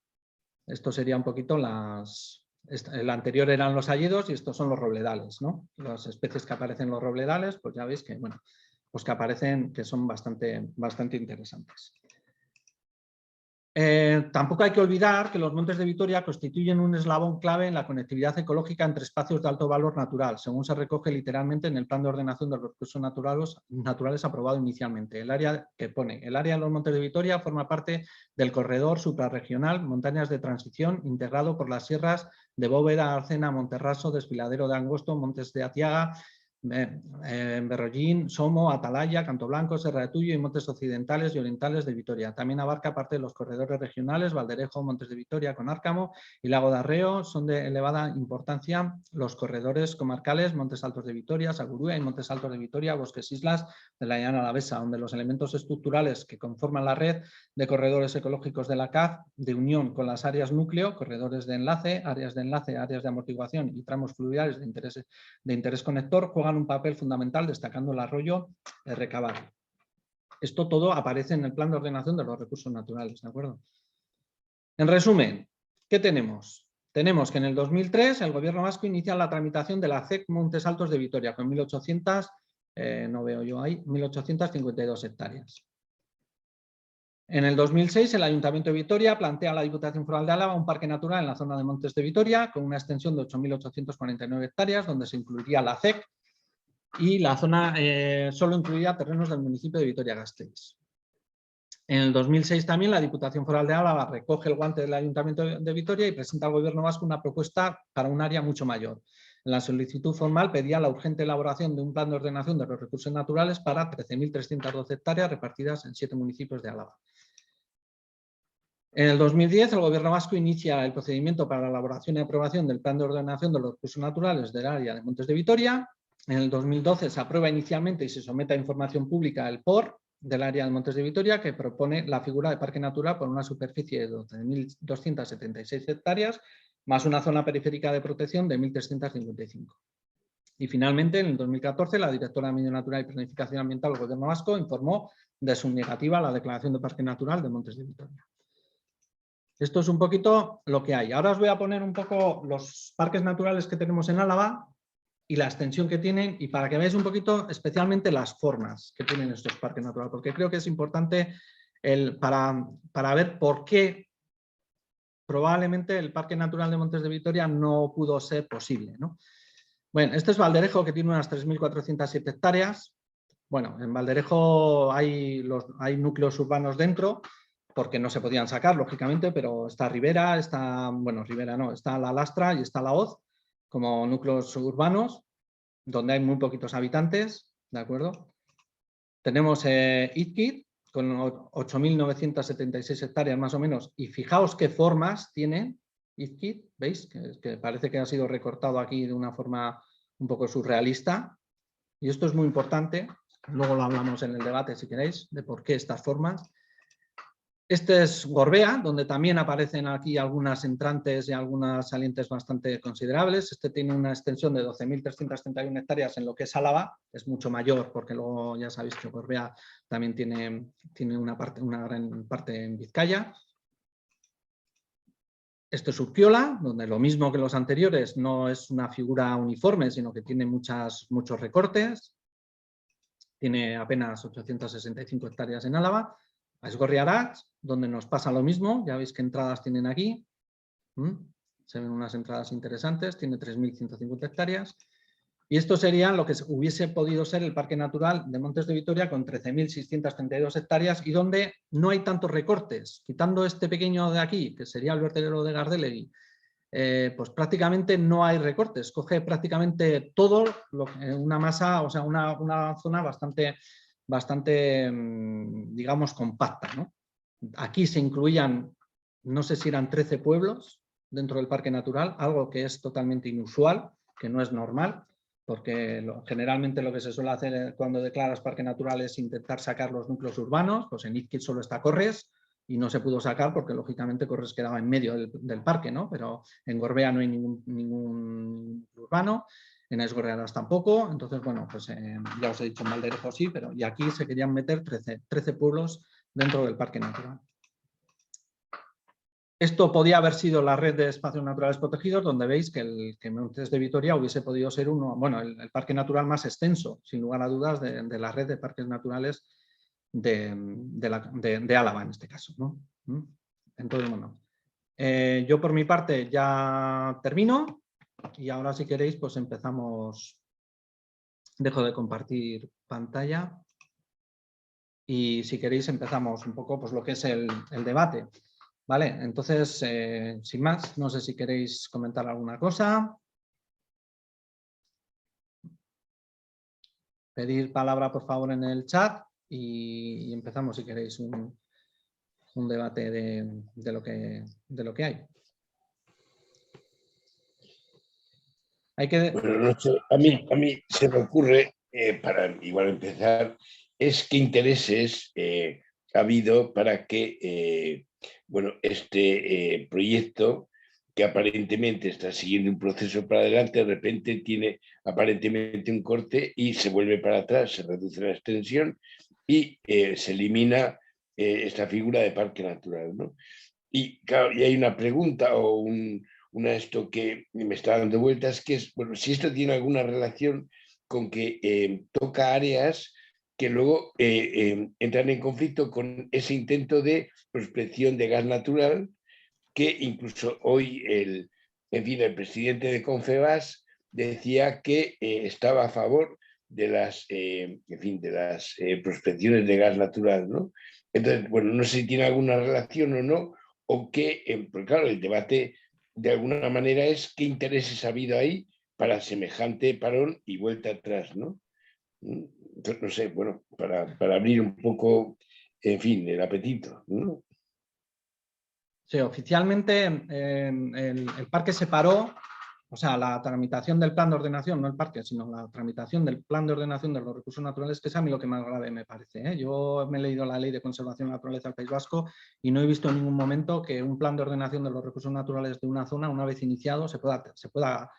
sería un poquito el anterior eran los hayedos y estos son los robledales, ¿no? Las especies que aparecen en los robledales, pues ya veis que, bueno, pues que aparecen, que son bastante interesantes. Tampoco hay que olvidar que los Montes de Vitoria constituyen un eslabón clave en la conectividad ecológica entre espacios de alto valor natural, según se recoge literalmente en el Plan de Ordenación de los Recursos Naturales aprobado inicialmente. El área de los Montes de Vitoria forma parte del corredor suprarregional Montañas de Transición, integrado por las sierras de Bóveda, Arcena, Monterraso, Desfiladero de Angosto, Montes de Atiaga, Berrollín, Somo, Atalaya, Canto Blanco, Serra de Tullo y montes occidentales y orientales de Vitoria. También abarca parte de los corredores regionales, Valderejo, Montes de Vitoria con Árcamo y Lago de Arreo. Son de elevada importancia los corredores comarcales, Montes Altos de Vitoria, Sagurúa y Montes Altos de Vitoria, Bosques Islas de la Llana Alavesa, donde los elementos estructurales que conforman la red de corredores ecológicos de la CAF, de unión con las áreas núcleo, corredores de enlace, áreas de amortiguación y tramos fluviales de interés conector, juegan un papel fundamental destacando el arroyo Recabado. Esto todo aparece en el Plan de Ordenación de los Recursos Naturales, ¿de acuerdo? En resumen, ¿qué tenemos? Tenemos que en el 2003 el Gobierno vasco inicia la tramitación de la CEC Montes Altos de Vitoria con 1.852 hectáreas. En el 2006 el Ayuntamiento de Vitoria plantea a la Diputación Foral de Álava un parque natural en la zona de Montes de Vitoria con una extensión de 8.849 hectáreas donde se incluiría la CEC y la zona solo incluía terrenos del municipio de Vitoria-Gasteiz. En el 2006 también la Diputación Foral de Álava recoge el guante del Ayuntamiento de Vitoria y presenta al Gobierno vasco una propuesta para un área mucho mayor. En la solicitud formal pedía la urgente elaboración de un plan de ordenación de los recursos naturales para 13.312 hectáreas repartidas en 7 municipios de Álava. En el 2010 el Gobierno vasco inicia el procedimiento para la elaboración y aprobación del plan de ordenación de los recursos naturales del área de Montes de Vitoria. En el 2012 se aprueba inicialmente y se somete a información pública el POR del área de Montes de Vitoria, que propone la figura de parque natural por una superficie de 12.276 hectáreas, más una zona periférica de protección de 1.355. Y finalmente, en el 2014, la directora de Medio Natural y Planificación Ambiental del Gobierno vasco informó de su negativa a la declaración de parque natural de Montes de Vitoria. Esto es un poquito lo que hay. Ahora os voy a poner un poco los parques naturales que tenemos en Álava y la extensión que tienen, y para que veáis un poquito especialmente las formas que tienen estos parques naturales, porque creo que es importante para ver por qué probablemente el Parque Natural de Montes de Vitoria no pudo ser posible, ¿no? Bueno, este es Valderejo, que tiene unas 3.407 hectáreas. Bueno, en Valderejo hay núcleos urbanos dentro, porque no se podían sacar, lógicamente, pero está Ribera, está La Lastra y está La Hoz, como núcleos urbanos, donde hay muy poquitos habitantes, ¿de acuerdo? Tenemos Izquid, con 8.976 hectáreas más o menos, y fijaos qué formas tiene Izquid, ¿veis? Que parece que ha sido recortado aquí de una forma un poco surrealista. Y esto es muy importante, luego lo hablamos en el debate si queréis, de por qué estas formas. Este es Gorbea, donde también aparecen aquí algunas entrantes y algunas salientes bastante considerables. Este tiene una extensión de 12.331 hectáreas en lo que es Álava, es mucho mayor porque luego ya sabéis que Gorbea también tiene una gran parte en Vizcaya. Esto es Urkiola, donde lo mismo que los anteriores no es una figura uniforme, sino que tiene muchos recortes. Tiene apenas 865 hectáreas en Álava. A Esgorriarats, donde nos pasa lo mismo, ya veis qué entradas tienen aquí. Se ven unas entradas interesantes, tiene 3.150 hectáreas. Y esto sería lo que hubiese podido ser el Parque Natural de Montes de Vitoria con 13.632 hectáreas y donde no hay tantos recortes. Quitando este pequeño de aquí, que sería el vertedero de Gardelegui, pues prácticamente no hay recortes. Coge prácticamente todo, una masa, o sea, una zona bastante digamos, compacta, ¿no? Aquí se incluían, no sé si eran 13 pueblos dentro del Parque Natural, algo que es totalmente inusual, que no es normal, porque generalmente lo que se suele hacer cuando declaras Parque Natural es intentar sacar los núcleos urbanos. Pues en Izquierdo solo está Corres y no se pudo sacar porque lógicamente Corres quedaba en medio del parque, ¿no? Pero en Gorbea no hay ningún urbano. En Esgorriarats tampoco, entonces, bueno, pues ya os he dicho, en Valderejo sí, pero y aquí se querían meter 13 pueblos dentro del Parque Natural. Esto podía haber sido la red de espacios naturales protegidos, donde veis que Montes de Vitoria hubiese podido ser el parque natural más extenso, sin lugar a dudas, de la red de parques naturales de Álava, en este caso, ¿no? Entonces, bueno, yo por mi parte ya termino. Y ahora, si queréis, pues empezamos. Dejo de compartir pantalla y si queréis empezamos un poco pues lo que es el debate. Vale, entonces, sin más, no sé si queréis comentar alguna cosa. Pedir palabra, por favor, en el chat y empezamos, si queréis, un debate de lo que hay. Bueno, no sé, a mí se me ocurre, para igual empezar, es qué intereses ha habido para que bueno, este proyecto, que aparentemente está siguiendo un proceso para adelante, de repente tiene aparentemente un corte y se vuelve para atrás, se reduce la extensión y se elimina esta figura de parque natural, ¿no? Y claro, y hay una pregunta o una esto que me está dando vueltas, que es, bueno, si esto tiene alguna relación con que toca áreas que luego entran en conflicto con ese intento de prospección de gas natural, que incluso hoy en fin, el presidente de Confebas decía que estaba a favor de las, en fin, de las prospecciones de gas natural, ¿no? Entonces, bueno, no sé si tiene alguna relación o no, o que, porque claro, el debate de alguna manera es qué intereses ha habido ahí para semejante parón y vuelta atrás, ¿no? Entonces, no sé, bueno, para abrir un poco, en fin, el apetito, ¿no? Sí, oficialmente el parque se paró, o sea, la tramitación del plan de ordenación, no el parque, sino la tramitación del plan de ordenación de los recursos naturales, que es a mí lo que más grave me parece, ¿eh? Yo me he leído la Ley de Conservación de la Naturaleza del País Vasco y no he visto en ningún momento que un plan de ordenación de los recursos naturales de una zona, una vez iniciado, se pueda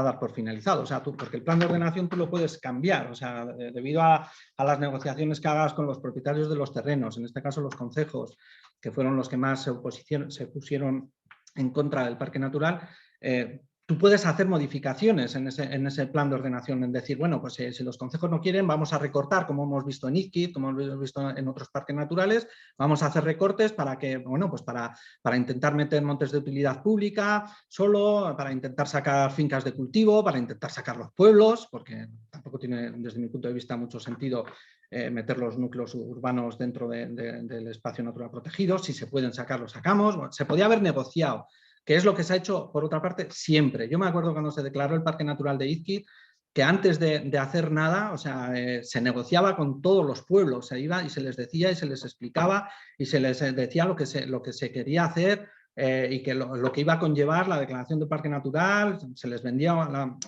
dar por finalizado. O sea, porque el plan de ordenación tú lo puedes cambiar, o sea, debido a las negociaciones que hagas con los propietarios de los terrenos, en este caso los concejos, que fueron los que más se pusieron en contra del parque natural, tú puedes hacer modificaciones en ese plan de ordenación, en decir, bueno, pues si los concejos no quieren, vamos a recortar, como hemos visto en Izquierdo, como hemos visto en otros parques naturales, vamos a hacer recortes para que, bueno, pues para intentar meter montes de utilidad pública solo, para intentar sacar fincas de cultivo, para intentar sacar los pueblos, porque tampoco tiene, desde mi punto de vista, mucho sentido meter los núcleos urbanos dentro del espacio natural protegido. Si se pueden sacar, los sacamos. Bueno, se podía haber negociado, que es lo que se ha hecho, por otra parte, siempre. Yo me acuerdo cuando se declaró el Parque Natural de Izquierdo, que antes de hacer nada, o sea, se negociaba con todos los pueblos, se iba y se les decía y se les explicaba y se les decía lo que se quería hacer y que lo que iba a conllevar la declaración de parque natural, se les vendía, lo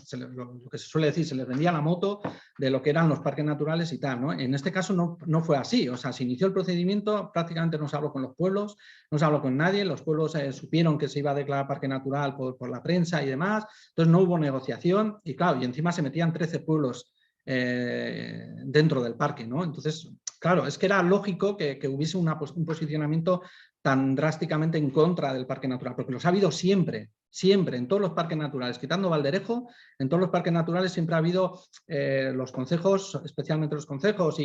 que se suele decir, se les vendía la moto de lo que eran los parques naturales y tal, ¿no? En este caso no fue así, o sea, se inició el procedimiento, prácticamente no se habló con los pueblos, no se habló con nadie, los pueblos supieron que se iba a declarar parque natural por la prensa y demás, entonces no hubo negociación y claro, y encima se metían 13 pueblos dentro del parque, ¿no? Entonces, claro, es que era lógico que hubiese un posicionamiento tan drásticamente en contra del parque natural, porque los ha habido siempre, siempre, en todos los parques naturales, quitando Valderejo, en todos los parques naturales siempre ha habido los concejos, especialmente los concejos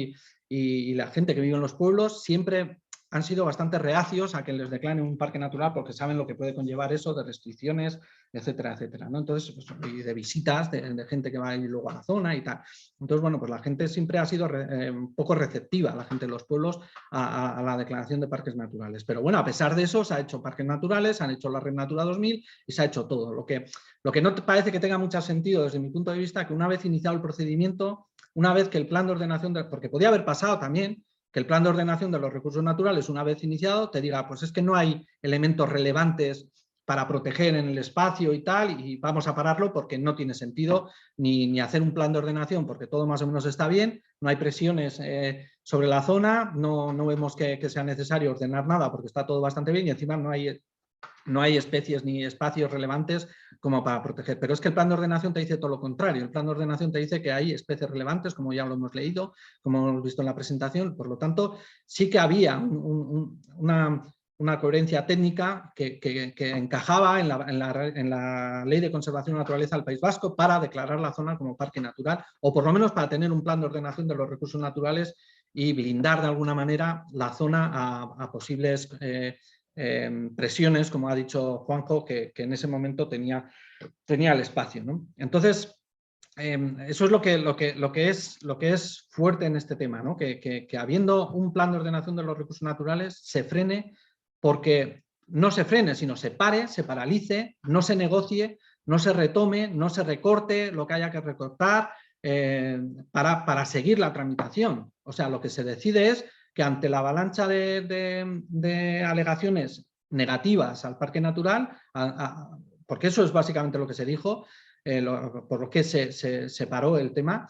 y la gente que vive en los pueblos, siempre han sido bastante reacios a que les declaren un parque natural porque saben lo que puede conllevar eso de restricciones, etcétera, etcétera, ¿no? Entonces, pues, y de visitas de gente que va a ir luego a la zona y tal. Entonces, bueno, pues la gente siempre ha sido un poco receptiva, la gente de los pueblos, a la declaración de parques naturales. Pero bueno, a pesar de eso, se ha hecho parques naturales, se han hecho la Red Natura 2000 y se ha hecho todo. Lo que no parece que tenga mucho sentido desde mi punto de vista, que una vez iniciado el procedimiento, una vez que el plan de ordenación, porque podía haber pasado también, que el plan de ordenación de los recursos naturales, una vez iniciado, te diga, pues es que no hay elementos relevantes para proteger en el espacio y tal, y vamos a pararlo porque no tiene sentido ni hacer un plan de ordenación porque todo más o menos está bien, no hay presiones sobre la zona, no vemos que sea necesario ordenar nada porque está todo bastante bien y encima no hay especies ni espacios relevantes como para proteger. Pero es que el plan de ordenación te dice todo lo contrario. El plan de ordenación te dice que hay especies relevantes, como ya lo hemos leído, como hemos visto en la presentación. Por lo tanto, sí que había una coherencia técnica que encajaba en la Ley de Conservación de la Naturaleza del País Vasco para declarar la zona como parque natural, o por lo menos para tener un plan de ordenación de los recursos naturales y blindar de alguna manera la zona a posibles presiones, como ha dicho Juanjo, que en ese momento tenía el espacio, ¿no? Entonces, eso es lo que es fuerte en este tema, ¿no? Que habiendo un plan de ordenación de los recursos naturales se frene, porque no se frene, sino se pare, se paralice, no se negocie, no se retome, no se recorte lo que haya que recortar para seguir la tramitación. O sea, lo que se decide es que ante la avalancha de alegaciones negativas al parque natural, porque eso es básicamente lo que se dijo, por lo que se paró el tema,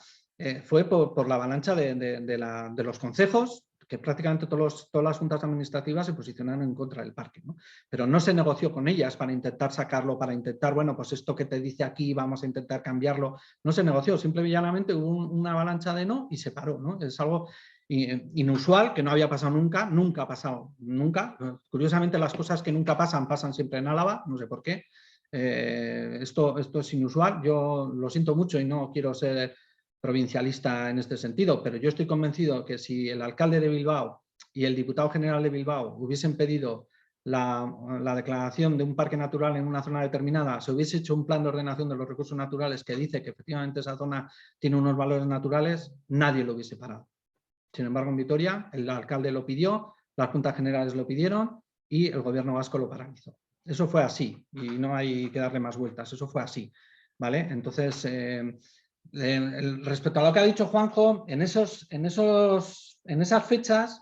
fue por la avalancha de los concejos, que prácticamente todas las juntas administrativas se posicionaron en contra del parque, ¿no? Pero no se negoció con ellas para intentar sacarlo, para intentar, bueno, pues esto que te dice aquí vamos a intentar cambiarlo. No se negoció, simple y llanamente hubo una avalancha de no y se paró, ¿no? Es algo inusual, que no había pasado nunca ha pasado, nunca. Curiosamente las cosas que nunca pasan siempre en Álava, no sé por qué. Esto es inusual, yo lo siento mucho y no quiero ser provincialista en este sentido, pero yo estoy convencido que si el alcalde de Bilbao y el diputado general de Bilbao hubiesen pedido la declaración de un parque natural en una zona determinada, se hubiese hecho un plan de ordenación de los recursos naturales que dice que efectivamente esa zona tiene unos valores naturales, nadie lo hubiese parado. Sin embargo, en Vitoria el alcalde lo pidió, las juntas generales lo pidieron y el gobierno vasco lo paralizó. Eso fue así y no hay que darle más vueltas, eso fue así, ¿vale? Entonces, respecto a lo que ha dicho Juanjo, en esas fechas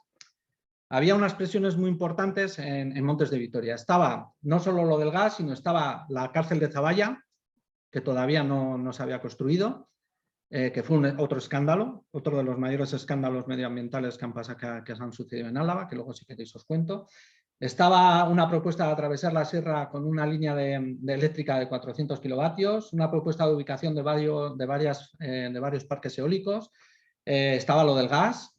había unas presiones muy importantes en Montes de Vitoria. Estaba no solo lo del gas, sino estaba la cárcel de Zaballa, que todavía no se había construido, que fue otro escándalo, otro de los mayores escándalos medioambientales que se han sucedido en Álava, que luego si queréis os cuento. Estaba una propuesta de atravesar la sierra con una línea de eléctrica de 400 kilovatios, una propuesta de ubicación de varios parques eólicos, estaba lo del gas,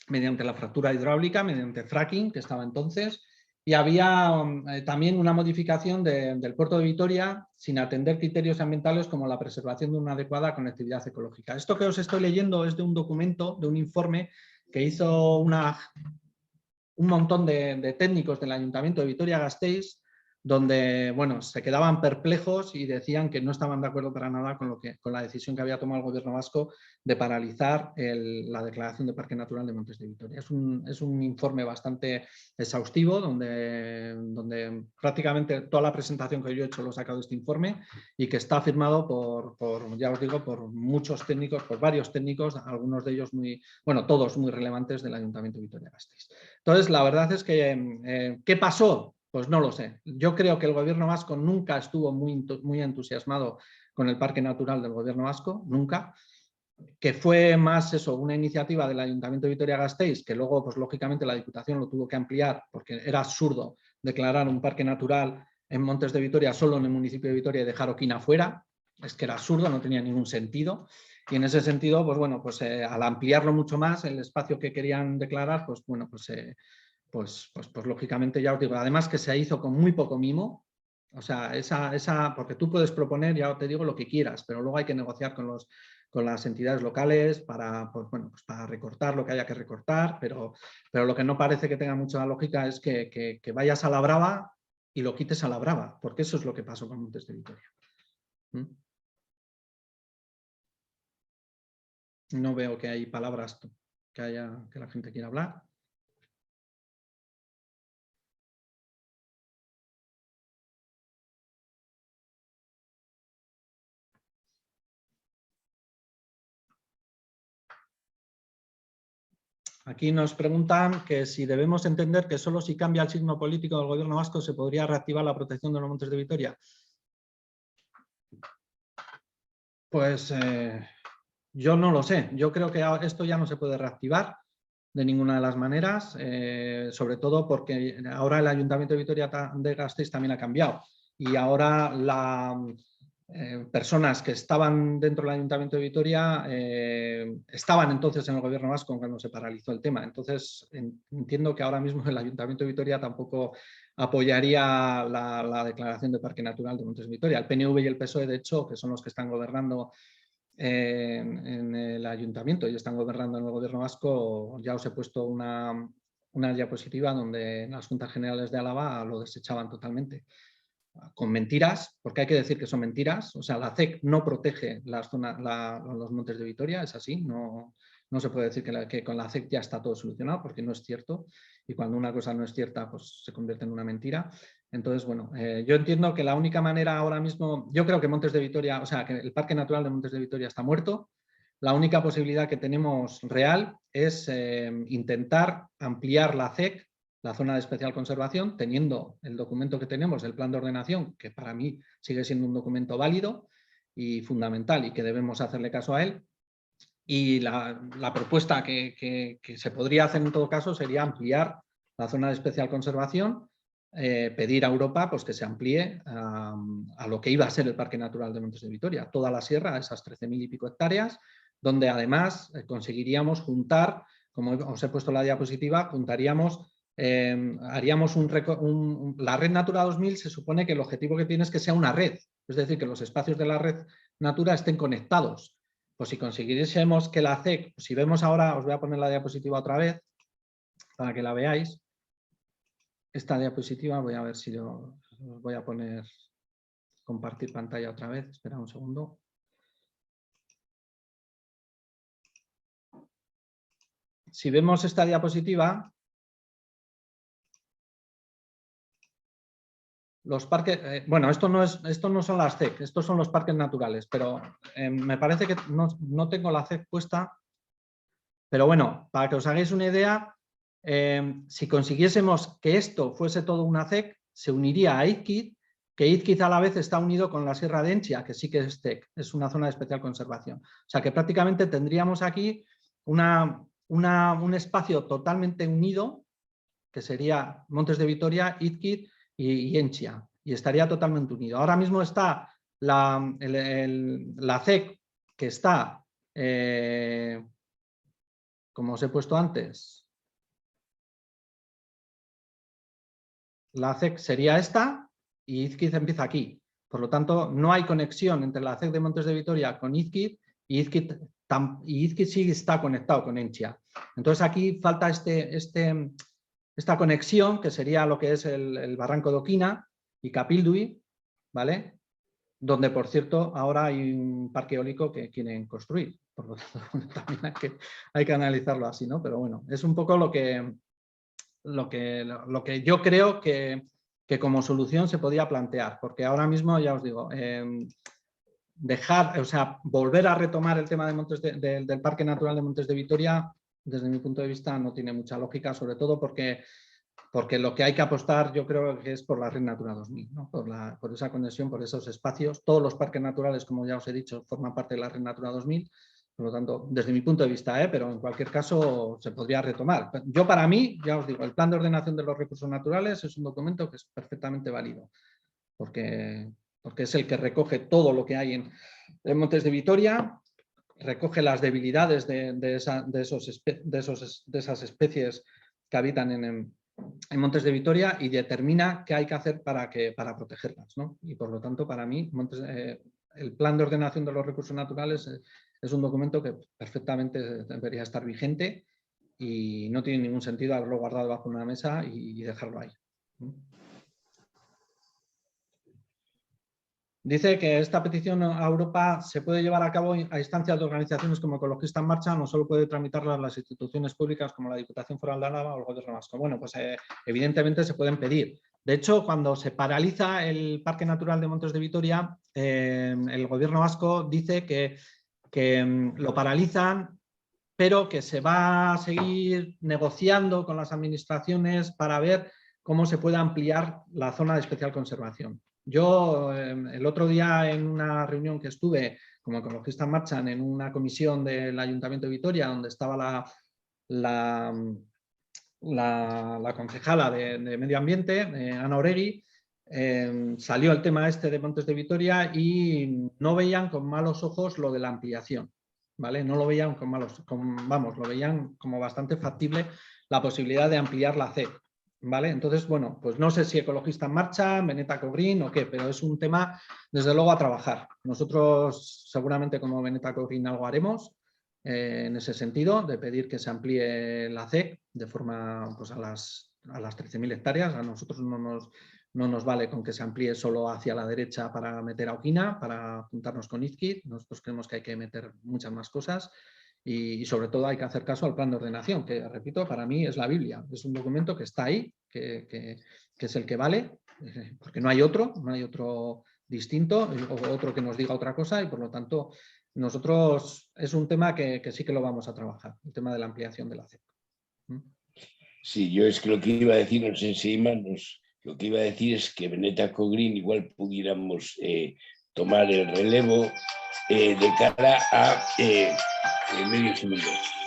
mediante la fractura hidráulica, mediante fracking, que estaba entonces, y había también una modificación del puerto de Vitoria sin atender criterios ambientales como la preservación de una adecuada conectividad ecológica. Esto que os estoy leyendo es de un documento, de un informe que hizo un montón de técnicos del Ayuntamiento de Vitoria-Gasteiz, donde bueno, se quedaban perplejos y decían que no estaban de acuerdo para nada con la decisión que había tomado el gobierno vasco de paralizar la declaración de Parque Natural de Montes de Vitoria. Es un informe bastante exhaustivo donde prácticamente toda la presentación que yo he hecho lo he sacado de este informe y que está firmado ya os digo, por muchos técnicos, por varios técnicos, algunos de ellos todos muy relevantes del Ayuntamiento de Vitoria-Gasteiz. Entonces, la verdad es que, ¿qué pasó? Pues no lo sé. Yo creo que el gobierno vasco nunca estuvo muy entusiasmado con el Parque Natural del gobierno vasco, nunca. Que fue más eso, una iniciativa del Ayuntamiento de Vitoria-Gasteiz, que luego, pues lógicamente, la Diputación lo tuvo que ampliar porque era absurdo declarar un parque natural en Montes de Vitoria solo en el municipio de Vitoria y dejar Oquina fuera. Es que era absurdo, no tenía ningún sentido. Y en ese sentido, pues bueno, pues al ampliarlo mucho más, el espacio que querían declarar, pues bueno, pues lógicamente ya os digo, además que se hizo con muy poco mimo. O sea, porque tú puedes proponer, ya te digo, lo que quieras, pero luego hay que negociar con las entidades locales para, pues para recortar lo que haya que recortar, pero lo que no parece que tenga mucha lógica es que vayas a la brava y lo quites a la brava, porque eso es lo que pasó con Montes de Vitoria. No veo que hay palabras que la gente quiera hablar. Aquí nos preguntan que si debemos entender que solo si cambia el signo político del gobierno vasco se podría reactivar la protección de los Montes de Vitoria. Pues yo no lo sé. Yo creo que esto ya no se puede reactivar de ninguna de las maneras, sobre todo porque ahora el Ayuntamiento de Vitoria-Gasteiz también ha cambiado y ahora personas que estaban dentro del Ayuntamiento de Vitoria estaban entonces en el gobierno vasco cuando se paralizó el tema. Entonces entiendo que ahora mismo el Ayuntamiento de Vitoria tampoco apoyaría la declaración de Parque Natural de Montes de Vitoria. El PNV y el PSOE, de hecho, que son los que están gobernando en el ayuntamiento y están gobernando en el gobierno vasco, ya os he puesto una diapositiva donde en las Juntas Generales de Álava lo desechaban totalmente. Con mentiras, porque hay que decir que son mentiras. O sea, la CEC no protege los Montes de Vitoria, es así. No se puede decir que con la CEC ya está todo solucionado, porque no es cierto. Y cuando una cosa no es cierta, pues se convierte en una mentira. Entonces, bueno, yo entiendo que la única manera ahora mismo, yo creo que Montes de Vitoria, o sea, que el Parque Natural de Montes de Vitoria está muerto. La única posibilidad que tenemos real es intentar ampliar la CEC, la zona de especial conservación, teniendo el documento que tenemos, el plan de ordenación, que para mí sigue siendo un documento válido y fundamental y que debemos hacerle caso a él. Y la propuesta que se podría hacer en todo caso sería ampliar la zona de especial conservación, pedir a Europa pues, que se amplíe a lo que iba a ser el Parque Natural de Montes de Vitoria, toda la sierra, esas 13.000 y pico hectáreas, donde además conseguiríamos juntar, como os he puesto en la diapositiva, juntaríamos, haríamos la red Natura 2000 se supone que el objetivo que tiene es que sea una red, es decir, que los espacios de la red Natura estén conectados. Pues si consiguiésemos que la CEC, si vemos ahora, os voy a poner la diapositiva otra vez, para que la veáis. Esta diapositiva, voy a ver si os voy a poner, compartir pantalla otra vez, espera un segundo. Si vemos esta diapositiva, los parques, bueno, esto no son las CEC, estos son los parques naturales, pero me parece que no tengo la CEC puesta, pero bueno, para que os hagáis una idea, si consiguiésemos que esto fuese todo una CEC, se uniría a Izquiz, que Izquiz a la vez está unido con la Sierra de Entzia, que sí que es CEC, es una zona de especial conservación. O sea que prácticamente tendríamos aquí un espacio totalmente unido, que sería Montes de Vitoria, Izquiz y Entzia, y estaría totalmente unido. Ahora mismo está la CEC, que está, como os he puesto antes, la CEC sería esta y Izquiz empieza aquí. Por lo tanto, no hay conexión entre la CEC de Montes de Vitoria con Izquiz y Izquiz sí está conectado con Entzia. Entonces aquí falta esta conexión, que sería lo que es el barranco de Oquina y Capildui, ¿vale? Donde, por cierto, ahora hay un parque eólico que quieren construir. Por lo tanto, también hay que analizarlo así, ¿no? Pero bueno, es un poco lo que yo creo que como solución se podía plantear, porque ahora mismo, ya os digo, volver a retomar el tema de del Parque Natural de Montes de Vitoria, desde mi punto de vista, no tiene mucha lógica, sobre todo porque porque lo que hay que apostar yo creo que es por la Red Natura 2000, ¿no? Por esa conexión, por esos espacios. Todos los parques naturales, como ya os he dicho, forman parte de la Red Natura 2000, por lo tanto, desde mi punto de vista, pero en cualquier caso se podría retomar. Yo, para mí, ya os digo, el Plan de Ordenación de los Recursos Naturales es un documento que es perfectamente válido, porque es el que recoge todo lo que hay en Montes de Vitoria, recoge las debilidades de esas especies que habitan en Montes de Vitoria y determina qué hay que hacer para protegerlas, ¿no? Y por lo tanto, para mí, el Plan de Ordenación de los Recursos Naturales es un documento que perfectamente debería estar vigente y no tiene ningún sentido haberlo guardado bajo una mesa y dejarlo ahí. Dice que esta petición a Europa se puede llevar a cabo a instancias de organizaciones como Ecologista en Marcha, no solo puede tramitarlas las instituciones públicas como la Diputación Foral de Álava o el Gobierno Vasco. Bueno, pues evidentemente se pueden pedir. De hecho, cuando se paraliza el Parque Natural de Montes de Vitoria, el Gobierno Vasco dice que lo paralizan, pero que se va a seguir negociando con las administraciones para ver cómo se puede ampliar la zona de especial conservación. Yo el otro día en una reunión que estuve como Ecologista en Marcha en una comisión del Ayuntamiento de Vitoria, donde estaba la concejala de Medio Ambiente, Ana Oregui, salió el tema este de Montes de Vitoria y no veían con malos ojos lo de la ampliación, ¿vale? No lo veían lo veían como bastante factible la posibilidad de ampliar la CEP, ¿vale? Entonces, bueno, pues no sé si Ecologista en Marcha, Benetaco Green o qué, pero es un tema, desde luego, a trabajar. Nosotros seguramente como Benetaco Green algo haremos en ese sentido, de pedir que se amplíe la CEC de forma pues, a las 13.000 hectáreas. A nosotros no nos vale con que se amplíe solo hacia la derecha para meter a Oquina, para juntarnos con Izquid. Nosotros creemos que hay que meter muchas más cosas y sobre todo hay que hacer caso al plan de ordenación, que repito, para mí es la Biblia. Es un documento que está ahí, que es el que vale, porque no hay otro distinto o otro que nos diga otra cosa y por lo tanto nosotros es un tema que sí que lo vamos a trabajar, el tema de la ampliación de la CEP. Sí, yo es que lo que iba a decir, no sé si Manos, lo que iba a decir es que Benetaco Green igual pudiéramos tomar el relevo de cara a medio segundo,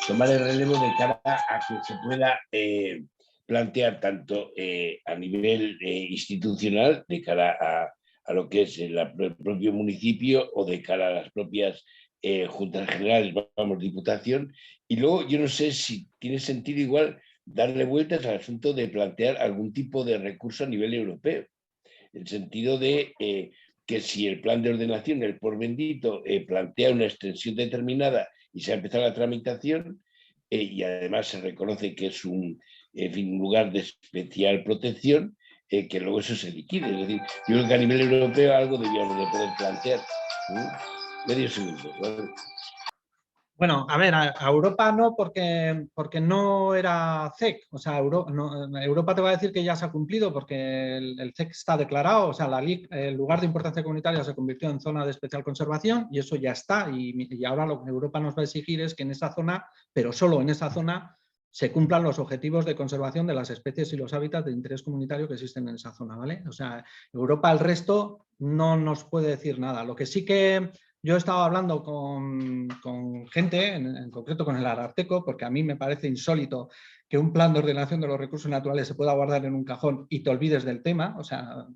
tomar el relevo de cara a que se pueda plantear tanto a nivel institucional de cara a lo que es el propio municipio o de cara a las propias juntas generales, vamos, diputación, y luego yo no sé si tiene sentido igual darle vueltas al asunto de plantear algún tipo de recurso a nivel europeo, en el sentido de que si el plan de ordenación, el por bendito, plantea una extensión determinada y se ha empezado la tramitación, y además se reconoce que es un lugar de especial protección, que luego eso se liquide. Es decir, yo creo que a nivel europeo algo deberíamos de poder plantear. Medio segundo, ¿vale? Bueno, a ver, a Europa no, porque no era CEC. O sea, Europa te va a decir que ya se ha cumplido porque el CEC está declarado, o sea, el lugar de importancia comunitaria se convirtió en zona de especial conservación y eso ya está. Y ahora lo que Europa nos va a exigir es que en esa zona, pero solo en esa zona, se cumplan los objetivos de conservación de las especies y los hábitats de interés comunitario que existen en esa zona, ¿vale? O sea, Europa al resto no nos puede decir nada. Lo que sí que yo he estado hablando con gente, en concreto con el Ararteko, porque a mí me parece insólito que un plan de ordenación de los recursos naturales se pueda guardar en un cajón y te olvides del tema. O sea,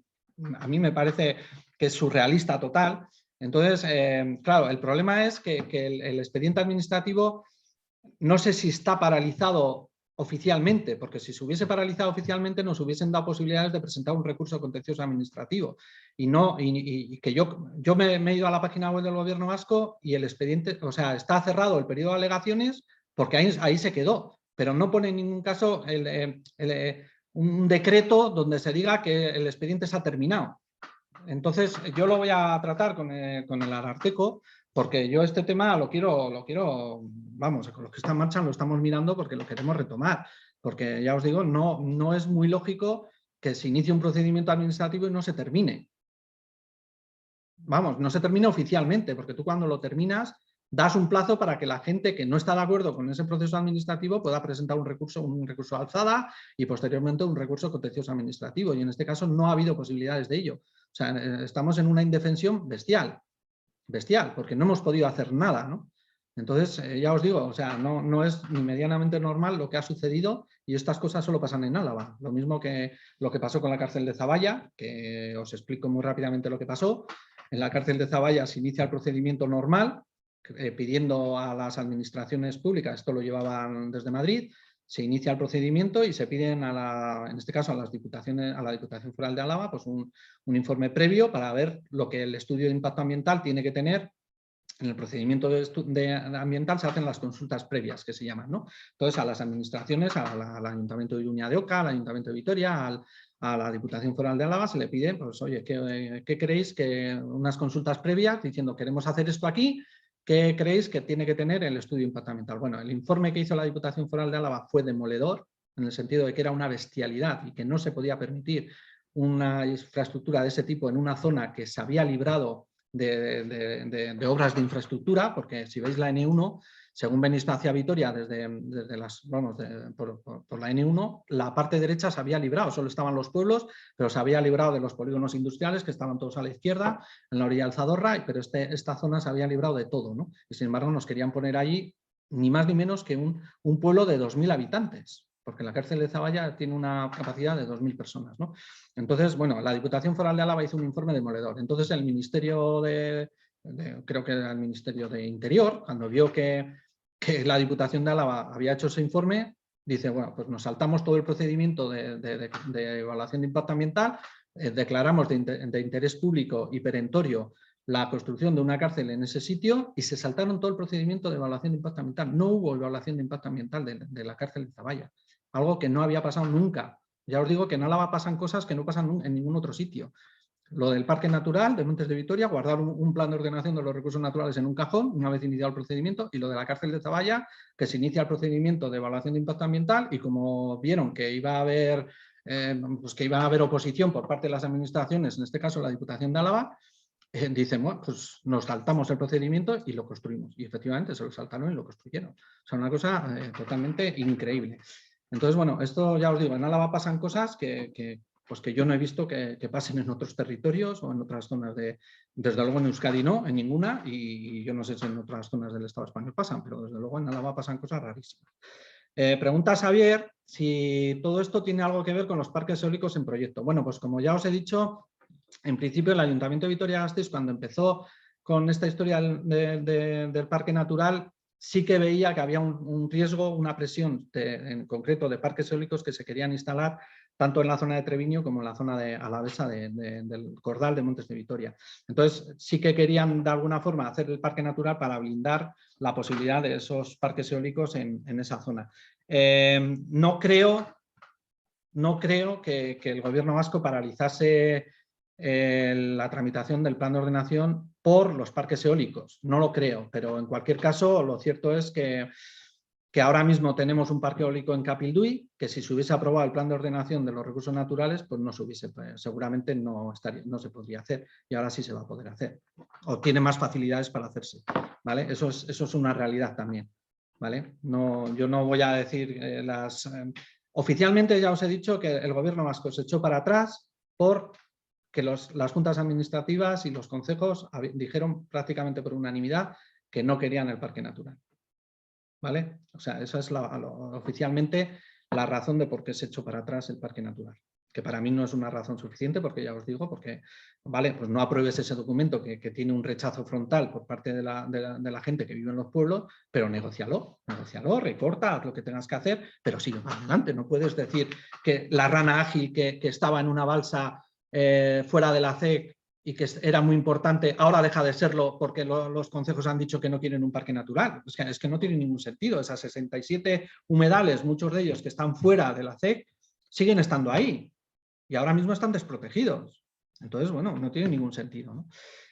a mí me parece que es surrealista total. Entonces, claro, el problema es que el expediente administrativo no sé si está paralizado oficialmente, porque si se hubiese paralizado oficialmente nos hubiesen dado posibilidades de presentar un recurso contencioso administrativo. Y que yo me he ido a la página web del Gobierno Vasco y el expediente, o sea, está cerrado el periodo de alegaciones porque ahí se quedó, pero no pone en ningún caso un decreto donde se diga que el expediente se ha terminado. Entonces, yo lo voy a tratar con el Ararteko, porque yo este tema lo quiero, vamos, con los que están en marcha lo estamos mirando porque lo queremos retomar. Porque ya os digo, no es muy lógico que se inicie un procedimiento administrativo y no se termine. Vamos, no se termina oficialmente, porque tú cuando lo terminas das un plazo para que la gente que no está de acuerdo con ese proceso administrativo pueda presentar un recurso alzada y posteriormente un recurso contencioso administrativo. Y en este caso no ha habido posibilidades de ello. O sea, estamos en una indefensión bestial, porque no hemos podido hacer nada, ¿no? Entonces, ya os digo, o sea, no es ni medianamente normal lo que ha sucedido y estas cosas solo pasan en Álava. Lo mismo que lo que pasó con la cárcel de Zaballa, que os explico muy rápidamente lo que pasó. En la cárcel de Zaballa se inicia el procedimiento normal, pidiendo a las administraciones públicas, esto lo llevaban desde Madrid, se inicia el procedimiento y se piden en este caso a la Diputación Foral de Álava, pues un informe previo para ver lo que el estudio de impacto ambiental tiene que tener. En el procedimiento ambiental se hacen las consultas previas, que se llaman, ¿no? Entonces, a las administraciones, al Ayuntamiento de Iruña de Oca, al Ayuntamiento de Vitoria, a la Diputación Foral de Álava, se le pide, pues, oye, ¿qué creéis que unas consultas previas diciendo queremos hacer esto aquí? ¿Qué creéis que tiene que tener el estudio de impacto ambiental? Bueno, el informe que hizo la Diputación Foral de Álava fue demoledor, en el sentido de que era una bestialidad y que no se podía permitir una infraestructura de ese tipo en una zona que se había librado de obras de infraestructura, porque si veis la N1, según venís hacia Vitoria por la N1, la parte derecha se había librado, solo estaban los pueblos, pero se había librado de los polígonos industriales que estaban todos a la izquierda, en la orilla del Zadorra, pero esta zona se había librado de todo, ¿no? Y sin embargo nos querían poner allí ni más ni menos que un pueblo de 2.000 habitantes, porque la cárcel de Zaballa tiene una capacidad de 2.000 personas, ¿no? Entonces, bueno, la Diputación Foral de Álava hizo un informe demoledor. Entonces, el Ministerio creo que era el Ministerio de Interior, cuando vio que la Diputación de Álava había hecho ese informe, dice, bueno, pues nos saltamos todo el procedimiento de evaluación de impacto ambiental, declaramos de interés público y perentorio la construcción de una cárcel en ese sitio y se saltaron todo el procedimiento de evaluación de impacto ambiental. No hubo evaluación de impacto ambiental de la cárcel de Zaballa, algo que no había pasado nunca. Ya os digo que en Álava pasan cosas que no pasan en ningún otro sitio. Lo del Parque Natural de Montes de Vitoria, guardar un plan de ordenación de los recursos naturales en un cajón una vez iniciado el procedimiento, y lo de la cárcel de Zaballa, que se inicia el procedimiento de evaluación de impacto ambiental y como vieron que iba a haber oposición por parte de las administraciones, en este caso la Diputación de Álava, dicen, bueno, pues nos saltamos el procedimiento y lo construimos. Y efectivamente se lo saltaron y lo construyeron. O sea, una cosa totalmente increíble. Entonces, bueno, esto ya os digo, en Álava pasan cosas que yo no he visto que pasen en otros territorios o en otras zonas desde luego en Euskadi no, en ninguna, y yo no sé si en otras zonas del Estado español pasan, pero desde luego en Álava pasan cosas rarísimas. Pregunta Xavier si todo esto tiene algo que ver con los parques eólicos en proyecto. Bueno, pues como ya os he dicho, en principio el Ayuntamiento de Vitoria-Gasteiz, cuando empezó con esta historia del parque natural, sí que veía que había un riesgo, una presión en concreto de parques eólicos que se querían instalar tanto en la zona de Treviño como en la zona alavesa del Cordal de Montes de Vitoria. Entonces sí que querían de alguna forma hacer el parque natural para blindar la posibilidad de esos parques eólicos en esa zona. No creo que el gobierno vasco paralizase la tramitación del plan de ordenación por los parques eólicos. No lo creo, pero en cualquier caso lo cierto es que ahora mismo tenemos un parque eólico en Capilduy, que si se hubiese aprobado el plan de ordenación de los recursos naturales, pues no se hubiese, seguramente no se podría hacer, y ahora sí se va a poder hacer. O tiene más facilidades para hacerse, ¿vale? Eso es una realidad también, ¿vale? Yo no voy a decir oficialmente ya os he dicho que el gobierno vasco se echó para atrás por que las juntas administrativas y los concejos dijeron prácticamente por unanimidad que no querían el parque natural. ¿Vale? O sea, esa es oficialmente la razón de por qué se echó para atrás el parque natural. Que para mí no es una razón suficiente, porque ya os digo, porque, vale, pues no apruebes ese documento que tiene un rechazo frontal por parte de la gente que vive en los pueblos, pero negócialo, recorta, haz lo que tengas que hacer, pero sigue para adelante. No puedes decir que la rana ágil que estaba en una balsa fuera de la CEC y que era muy importante, ahora deja de serlo porque los concejos han dicho que no quieren un parque natural. Es que no tiene ningún sentido. Esas 67 humedales, muchos de ellos que están fuera de la CEC, siguen estando ahí y ahora mismo están desprotegidos. Entonces, bueno, no tiene ningún sentido, ¿no?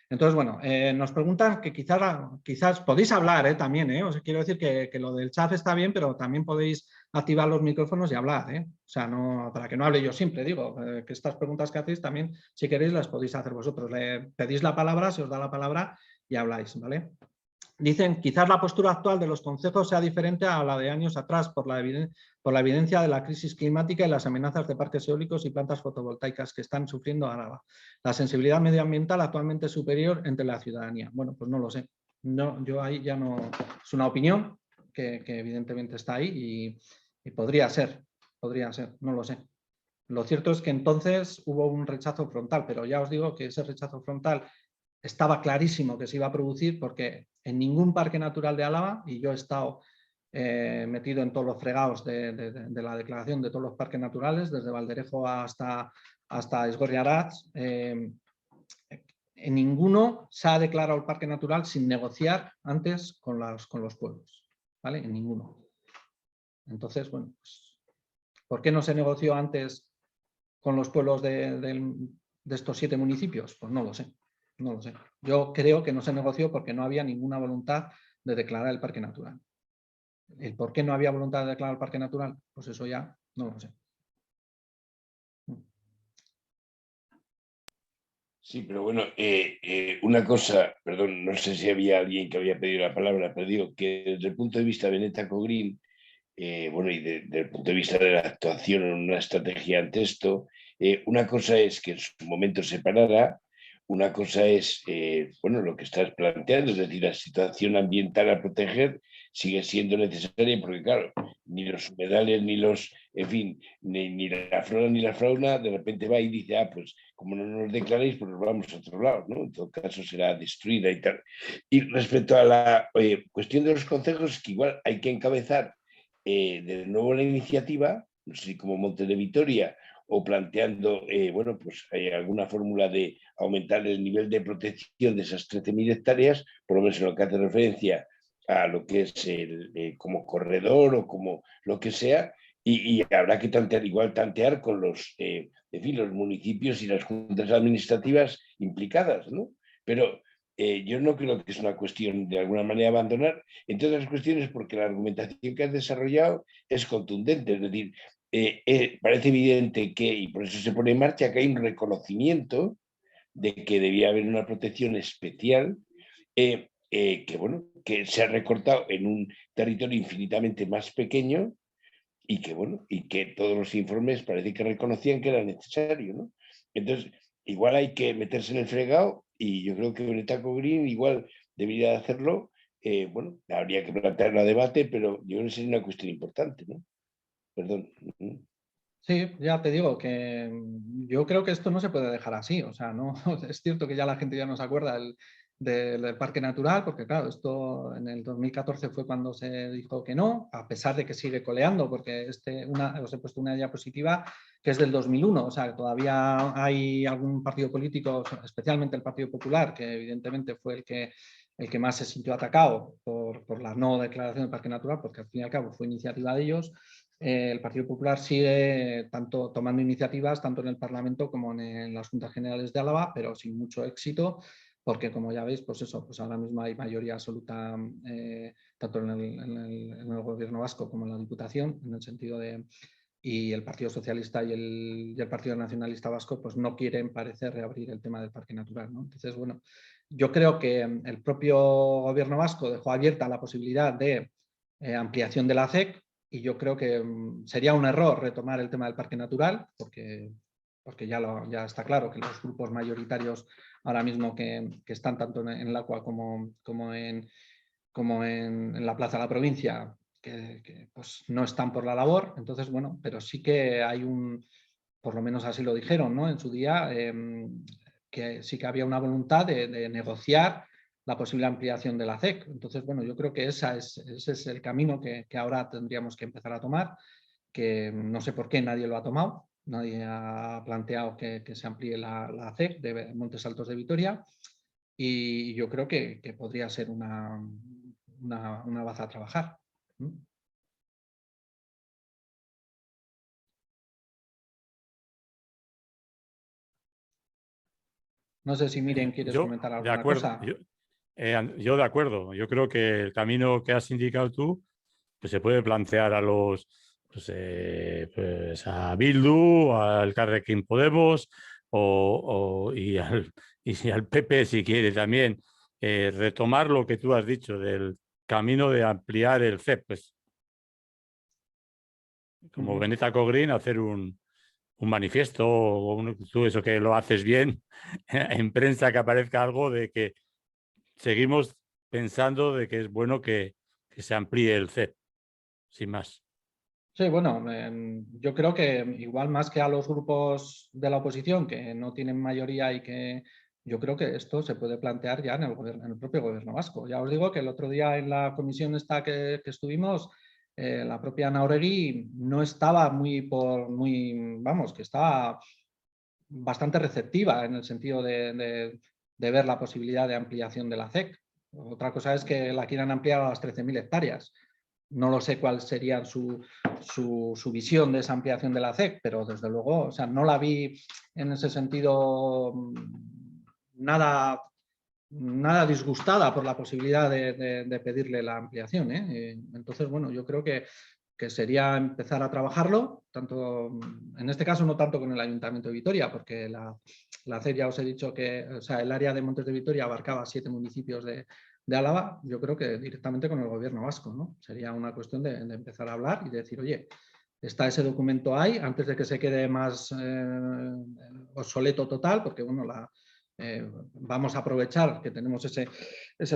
Entonces, bueno, nos preguntan que quizás podéis hablar también, os quiero decir que lo del chat está bien, pero también podéis activar los micrófonos y hablar, O sea, no, para que no hable yo siempre, digo, que estas preguntas que hacéis también, si queréis, las podéis hacer vosotros. Le pedís la palabra, se os da la palabra y habláis, ¿vale? Dicen, quizás la postura actual de los concejos sea diferente a la de años atrás por la evidencia de la crisis climática y las amenazas de parques eólicos y plantas fotovoltaicas que están sufriendo Álava. La sensibilidad medioambiental actualmente es superior entre la ciudadanía. Bueno, pues no lo sé. No, yo ahí ya no... Es una opinión que evidentemente está ahí y podría ser, no lo sé. Lo cierto es que entonces hubo un rechazo frontal, pero ya os digo que ese rechazo frontal estaba clarísimo que se iba a producir porque en ningún parque natural de Álava, y yo he estado metido en todos los fregados de la declaración de todos los parques naturales, desde Valderejo hasta Esgorriarats, en ninguno se ha declarado el parque natural sin negociar antes con los pueblos, ¿vale? En ninguno. Entonces, bueno, pues, ¿por qué no se negoció antes con los pueblos de estos 7 municipios? Pues no lo sé. No lo sé. Yo creo que no se negoció porque no había ninguna voluntad de declarar el parque natural. ¿El por qué no había voluntad de declarar el parque natural? Pues eso ya no lo sé. Sí, pero bueno, una cosa, perdón, no sé si había alguien que había pedido la palabra, pero digo que desde el punto de vista de Benetaco Green, bueno, y desde el punto de vista de la actuación en una estrategia ante esto, una cosa es que en su momento se parara, una cosa es, bueno, lo que estás planteando, es decir, la situación ambiental a proteger sigue siendo necesaria porque, claro, ni los humedales, ni los, en fin, ni la flora ni la fauna, de repente va y dice, ah, pues como no nos declaréis, pues nos vamos a otro lado, ¿no? En todo caso será destruida y tal. Y respecto a la cuestión de los consejos, que igual hay que encabezar de nuevo la iniciativa, no sé si como Monte de Vitoria o planteando, bueno, pues hay alguna fórmula de aumentar el nivel de protección de esas 13.000 hectáreas, por lo menos en lo que hace referencia a lo que es como corredor o como lo que sea, y habrá que tantear con los, en fin, los municipios y las juntas administrativas implicadas, ¿no? Pero yo no creo que es una cuestión de alguna manera abandonar, entre otras cuestiones porque la argumentación que has desarrollado es contundente, es decir, parece evidente que, y por eso se pone en marcha, que hay un reconocimiento de que debía haber una protección especial que, bueno, que se ha recortado en un territorio infinitamente más pequeño y que, bueno, y que todos los informes parece que reconocían que era necesario, ¿no? Entonces, igual hay que meterse en el fregado y yo creo que Benetaco Green igual debería hacerlo. Bueno, habría que plantearlo a debate, pero yo creo que sería una cuestión importante, ¿no? Perdón. Sí, ya te digo que yo creo que esto no se puede dejar así. O sea, no, es cierto que ya la gente ya no se acuerda del parque natural, porque claro, esto en el 2014 fue cuando se dijo que no, a pesar de que sigue coleando, porque os he puesto una diapositiva que es del 2001, o sea, que todavía hay algún partido político, especialmente el Partido Popular, que evidentemente fue el que más se sintió atacado por la no declaración del parque natural, porque al fin y al cabo fue iniciativa de ellos. El Partido Popular sigue tomando iniciativas tanto en el Parlamento como en las Juntas Generales de Álava, pero sin mucho éxito, porque como ya veis, pues eso, pues ahora mismo hay mayoría absoluta tanto en el gobierno vasco como en la Diputación, en el sentido de... Y el Partido Socialista y el Partido Nacionalista Vasco pues no quieren, parece, reabrir el tema del parque natural, ¿no? Entonces, bueno, yo creo que el propio gobierno vasco dejó abierta la posibilidad de ampliación de la CEC, y yo creo que sería un error retomar el tema del parque natural, porque ya está claro que los grupos mayoritarios ahora mismo que están tanto en el Aqua como en la Plaza de la Provincia, que pues no están por la labor. Entonces, bueno, pero sí que hay por lo menos así lo dijeron, ¿no? En su día, que sí que había una voluntad de negociar la posible ampliación de la CEC. Entonces, bueno, yo creo que ese es el camino que ahora tendríamos que empezar a tomar, que no sé por qué nadie lo ha tomado, nadie ha planteado que se amplíe la CEC de Montes Altos de Vitoria, y yo creo que podría ser una baza a trabajar. No sé si Miren quieres Yo, comentar de alguna acuerdo, cosa. yo de acuerdo. Yo creo que el camino que has indicado tú pues se puede plantear a los pues a Bildu, al Carrequín Podemos y al PP si quiere también retomar lo que tú has dicho del camino de ampliar el CEP. Pues, como Beneta Cogreen, hacer un manifiesto o tú eso que lo haces bien, en prensa que aparezca algo de que seguimos pensando de que es bueno que se amplíe el CEP, sin más. Sí, bueno, yo creo que igual más que a los grupos de la oposición que no tienen mayoría y que yo creo que esto se puede plantear ya en el propio gobierno vasco. Ya os digo que el otro día en la comisión esta que estuvimos, la propia Ana Oregi no estaba vamos, que estaba bastante receptiva en el sentido de ver la posibilidad de ampliación de la CEC. Otra cosa es que la quieran ampliar a las 13.000 hectáreas. No lo sé cuál sería su visión de esa ampliación de la CEC, pero desde luego, o sea, no la vi en ese sentido nada disgustada por la posibilidad de pedirle la ampliación. Entonces, bueno, yo creo que sería empezar a trabajarlo, tanto en este caso no tanto con el Ayuntamiento de Vitoria, porque la CEC ya os he dicho que, o sea, el área de Montes de Vitoria abarcaba 7 municipios de Álava. Yo creo que directamente con el gobierno vasco, ¿no? Sería una cuestión de empezar a hablar y de decir, oye, está ese documento ahí, antes de que se quede más obsoleto total, porque bueno, vamos a aprovechar que tenemos ese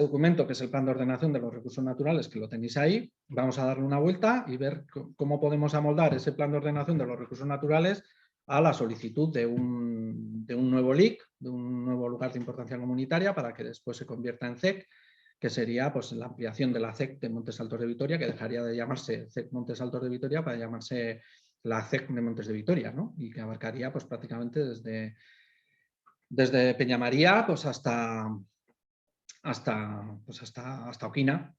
documento, que es el plan de ordenación de los recursos naturales, que lo tenéis ahí. Vamos a darle una vuelta y ver cómo podemos amoldar ese plan de ordenación de los recursos naturales a la solicitud de un nuevo LIC, de un nuevo lugar de importancia comunitaria, para que después se convierta en CEC, que sería pues la ampliación de la CEC de Montes Altos de Vitoria, que dejaría de llamarse CEC Montes Altos de Vitoria para llamarse la CEC de Montes de Vitoria, ¿no? Y que abarcaría pues prácticamente desde Peñamaría pues hasta Oquina,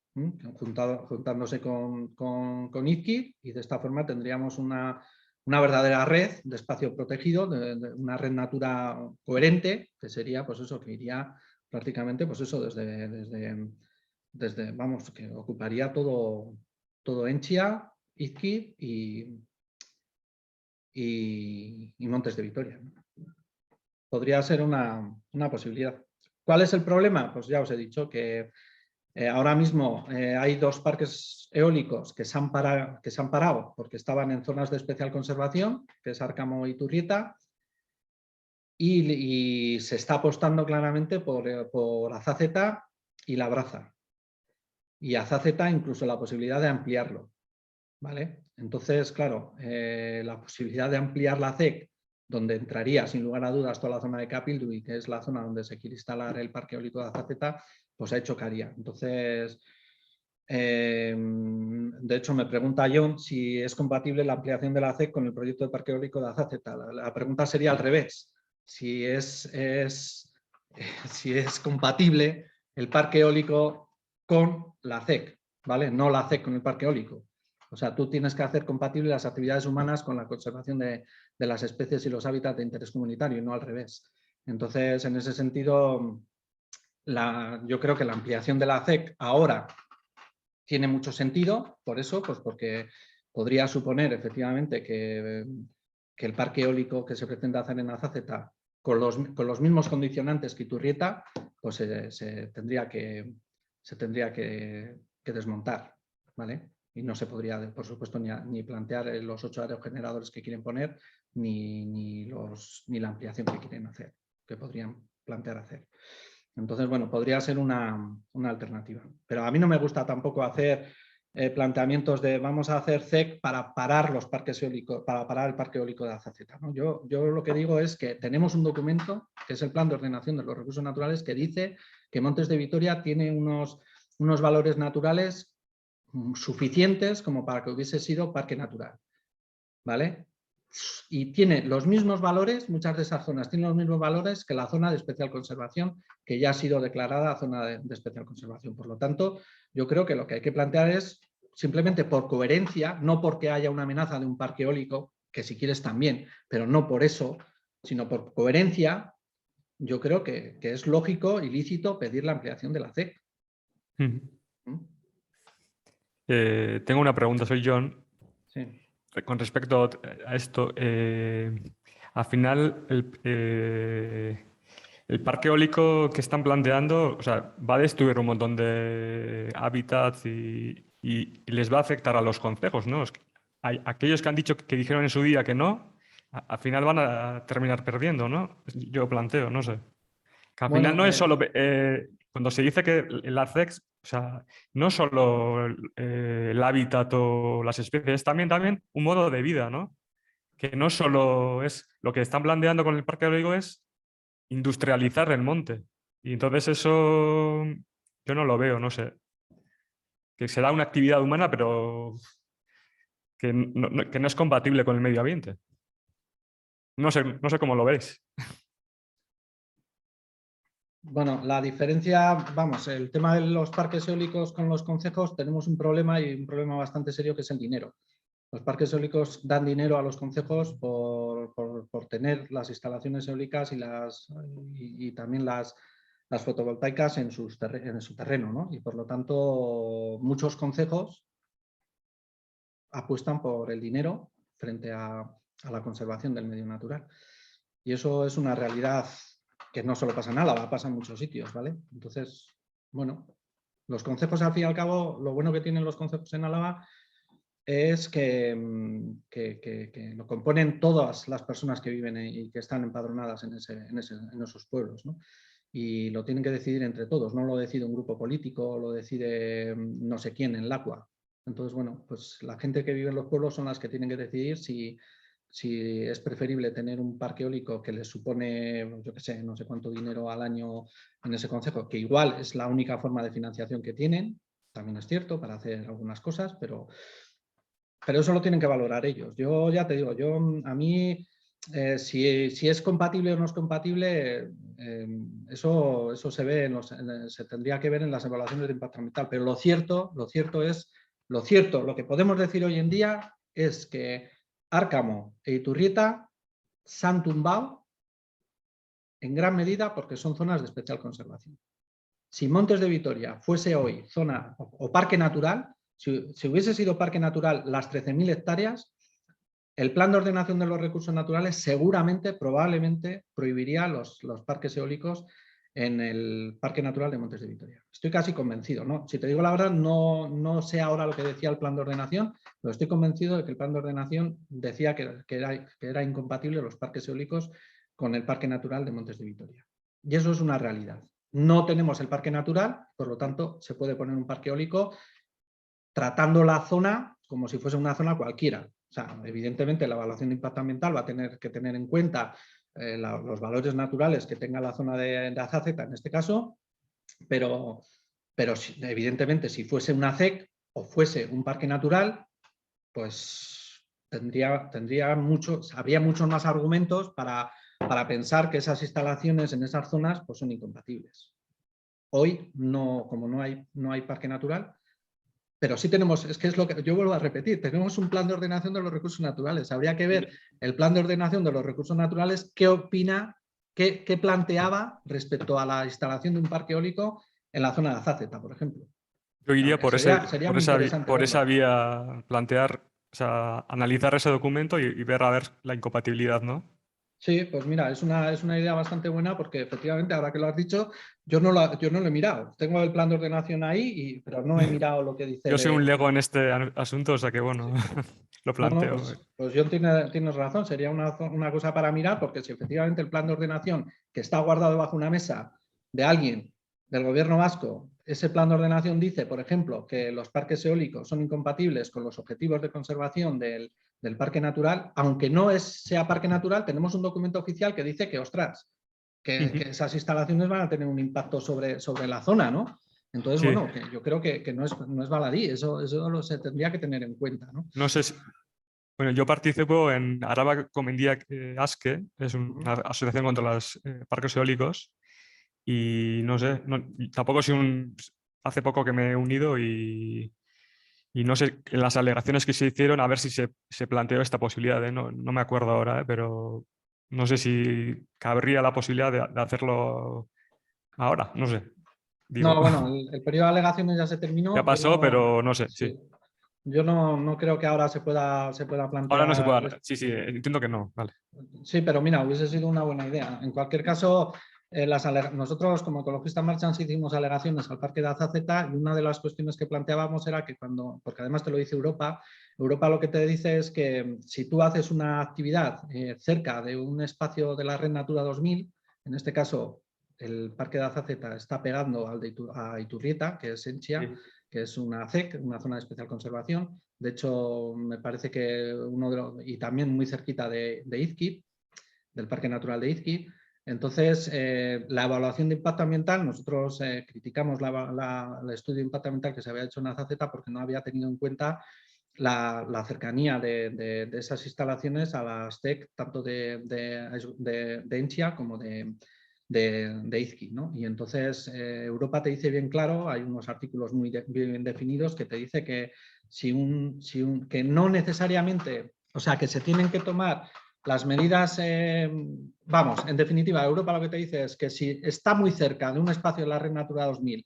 juntándose con Izqui, y de esta forma tendríamos una verdadera red de espacio protegido, una red Natura coherente, que sería pues eso, que iría prácticamente pues eso desde vamos, que ocuparía todo Enchia, Izqui y Montes de Vitoria, ¿no? Podría ser una posibilidad. ¿Cuál es el problema? Pues ya os he dicho que ahora mismo hay 2 parques eólicos que se han parado porque estaban en zonas de especial conservación, que es Árcamo y Turrieta, y se está apostando claramente por Azazeta y Labraza. Y Azazeta incluso la posibilidad de ampliarlo, ¿vale? Entonces, claro, la posibilidad de ampliar la CEC, donde entraría sin lugar a dudas toda la zona de Capilduy, que es la zona donde se quiere instalar el parque eólico de Azazeta, pues ahí chocaría. Entonces, de hecho, me pregunta John si es compatible la ampliación de la CEC con el proyecto de parque eólico de Azazeta. La pregunta sería al revés. Si es compatible el parque eólico con la CEC, ¿vale? No la CEC con el parque eólico. O sea, tú tienes que hacer compatible las actividades humanas con la conservación de las especies y los hábitats de interés comunitario, y no al revés. Entonces, en ese sentido, yo creo que la ampliación de la CEC ahora tiene mucho sentido, por eso, pues porque podría suponer efectivamente que el parque eólico que se pretende hacer en Azazeta, con los mismos condicionantes que Iturrieta, pues se tendría que desmontar, ¿vale? Y no se podría, por supuesto, ni plantear los 8 aerogeneradores que quieren poner, ni la ampliación que quieren hacer, que podrían plantear hacer. Entonces, bueno, podría ser una alternativa. Pero a mí no me gusta tampoco hacer planteamientos de vamos a hacer CEC para parar los parques eólicos, para parar el parque eólico de Azazeta, ¿no? Yo lo que digo es que tenemos un documento, que es el Plan de Ordenación de los Recursos Naturales, que dice que Montes de Vitoria tiene unos valores naturales suficientes como para que hubiese sido parque natural, ¿vale? Y tiene los mismos valores, muchas de esas zonas tienen los mismos valores que la zona de especial conservación, que ya ha sido declarada zona de especial conservación. Por lo tanto, yo creo que lo que hay que plantear es, simplemente por coherencia, no porque haya una amenaza de un parque eólico, que si quieres también, pero no por eso, sino por coherencia, yo creo que es lógico y lícito pedir la ampliación de la CEC. Tengo una pregunta, soy John. Sí. Con respecto a esto, al final el el parque eólico que están planteando, o sea, va a destruir un montón de hábitats y les va a afectar a los concejos, ¿no? Hay aquellos que han dicho que dijeron en su día que no, al final van a terminar perdiendo, ¿no? Yo planteo, no sé. Que al final Bueno, no es solo, cuando se dice que la CEX, o sea, no solo el hábitat o las especies, es también un modo de vida, ¿no? Que no solo es, lo que están planteando con el parque eólico es industrializar el monte. Y entonces eso yo no lo veo, no sé. Que será una actividad humana, pero que no es compatible con el medio ambiente. No sé cómo lo veis. bueno, la diferencia, vamos, el tema de los parques eólicos con los concejos, tenemos un problema y un problema bastante serio que es el dinero. Los parques eólicos dan dinero a los concejos por tener las instalaciones eólicas y también las fotovoltaicas en su terreno, ¿no? Y por lo tanto, muchos concejos apuestan por el dinero frente a la conservación del medio natural. Y eso es una realidad que no solo pasa en Álava, pasa en muchos sitios, ¿vale? Entonces, bueno, los concejos, al fin y al cabo, lo bueno que tienen los concejos en Álava es que lo componen todas las personas que viven y que están empadronadas en esos pueblos, ¿no? Y lo tienen que decidir entre todos, no lo decide un grupo político, lo decide no sé quién en Lacua. Entonces, bueno, pues la gente que vive en los pueblos son las que tienen que decidir si es preferible tener un parque eólico que les supone, yo qué sé, no sé cuánto dinero al año en ese concejo, que igual es la única forma de financiación que tienen, también es cierto, para hacer algunas cosas, pero eso lo tienen que valorar ellos. Yo ya te digo, a mí, si es compatible o no es compatible, eso se ve, se tendría que ver en las evaluaciones de impacto ambiental. Pero lo cierto, lo que podemos decir hoy en día es que Árcamo e Iturrieta se han tumbado en gran medida porque son zonas de especial conservación. Si Montes de Vitoria fuese hoy zona o parque natural, si hubiese sido parque natural las 13.000 hectáreas, el plan de ordenación de los recursos naturales seguramente, probablemente, prohibiría los parques eólicos en el Parque Natural de Montes de Vitoria. Estoy casi convencido, ¿no? Si te digo la verdad, no sé ahora lo que decía el plan de ordenación, pero estoy convencido de que el plan de ordenación decía que era incompatible los parques eólicos con el Parque Natural de Montes de Vitoria. Y eso es una realidad. No tenemos el parque natural, por lo tanto, se puede poner un parque eólico tratando la zona como si fuese una zona cualquiera. O sea, evidentemente la evaluación de impacto ambiental va a tener que tener en cuenta los valores naturales que tenga la zona de Azazeta en este caso, pero evidentemente si fuese una ZEC o fuese un parque natural, pues habría muchos más argumentos para pensar que esas instalaciones en esas zonas pues, son incompatibles. Hoy, como no hay parque natural, pero sí tenemos, es que es lo que yo vuelvo a repetir, tenemos un plan de ordenación de los recursos naturales. Habría que ver el plan de ordenación de los recursos naturales, qué opina, qué planteaba respecto a la instalación de un parque eólico en la zona de Azazeta, por ejemplo. Yo iría por Sería muy interesante esa vía, plantear, o sea, analizar ese documento y ver a ver la incompatibilidad, ¿no? Sí, pues mira, es una idea bastante buena porque efectivamente, ahora que lo has dicho, yo no lo he mirado. Tengo el plan de ordenación ahí, pero no he mirado lo que dice. Yo soy un lego en este asunto, o sea que bueno, Sí. lo planteo. Pues John tienes razón, sería una cosa para mirar, porque si efectivamente el plan de ordenación que está guardado bajo una mesa de alguien del gobierno vasco, ese plan de ordenación dice, por ejemplo, que los parques eólicos son incompatibles con los objetivos de conservación del parque natural, aunque no sea parque natural, tenemos un documento oficial que dice que, ostras, que esas instalaciones van a tener un impacto sobre la zona, ¿no? Entonces, Sí. bueno, que yo creo que no es baladí, eso se tendría que tener en cuenta, ¿no? No sé si... Bueno, yo participo en Araba Comendiak Aske, es una asociación contra los parques eólicos, y no sé, tampoco soy hace poco que me he unido y no sé, en las alegaciones que se hicieron, a ver si se planteó esta posibilidad, no me acuerdo ahora, pero no sé si cabría la posibilidad de hacerlo ahora, no sé. Digo, No, bueno, el periodo de alegaciones ya se terminó. ya pasó, pero no sé, sí. Yo no creo que ahora se pueda plantear. Ahora no se puede, sí, entiendo que no, vale. Sí, pero mira, hubiese sido una buena idea. En cualquier caso, nosotros como Ecologistas Marchants hicimos alegaciones al Parque de Azazeta y una de las cuestiones que planteábamos era que porque además te lo dice Europa lo que te dice es que si tú haces una actividad cerca de un espacio de la Red Natura 2000, en este caso el Parque de Azazeta está pegando a Iturrieta, que es Enchia, sí, que es una ZEC, una zona de especial conservación. De hecho, me parece que y también muy cerquita de Izqui, del Parque Natural de Izqui. Entonces, la evaluación de impacto ambiental, nosotros criticamos el estudio de impacto ambiental que se había hecho en Azazeta porque no había tenido en cuenta la cercanía de esas instalaciones a las ZEC, tanto de Enchia como de Izqui, ¿no? Y entonces Europa te dice bien claro, hay unos artículos muy bien definidos que te dice que, que no necesariamente, o sea, que se tienen que tomar las medidas, vamos, en definitiva, Europa lo que te dice es que si está muy cerca de un espacio de la Red Natura 2000,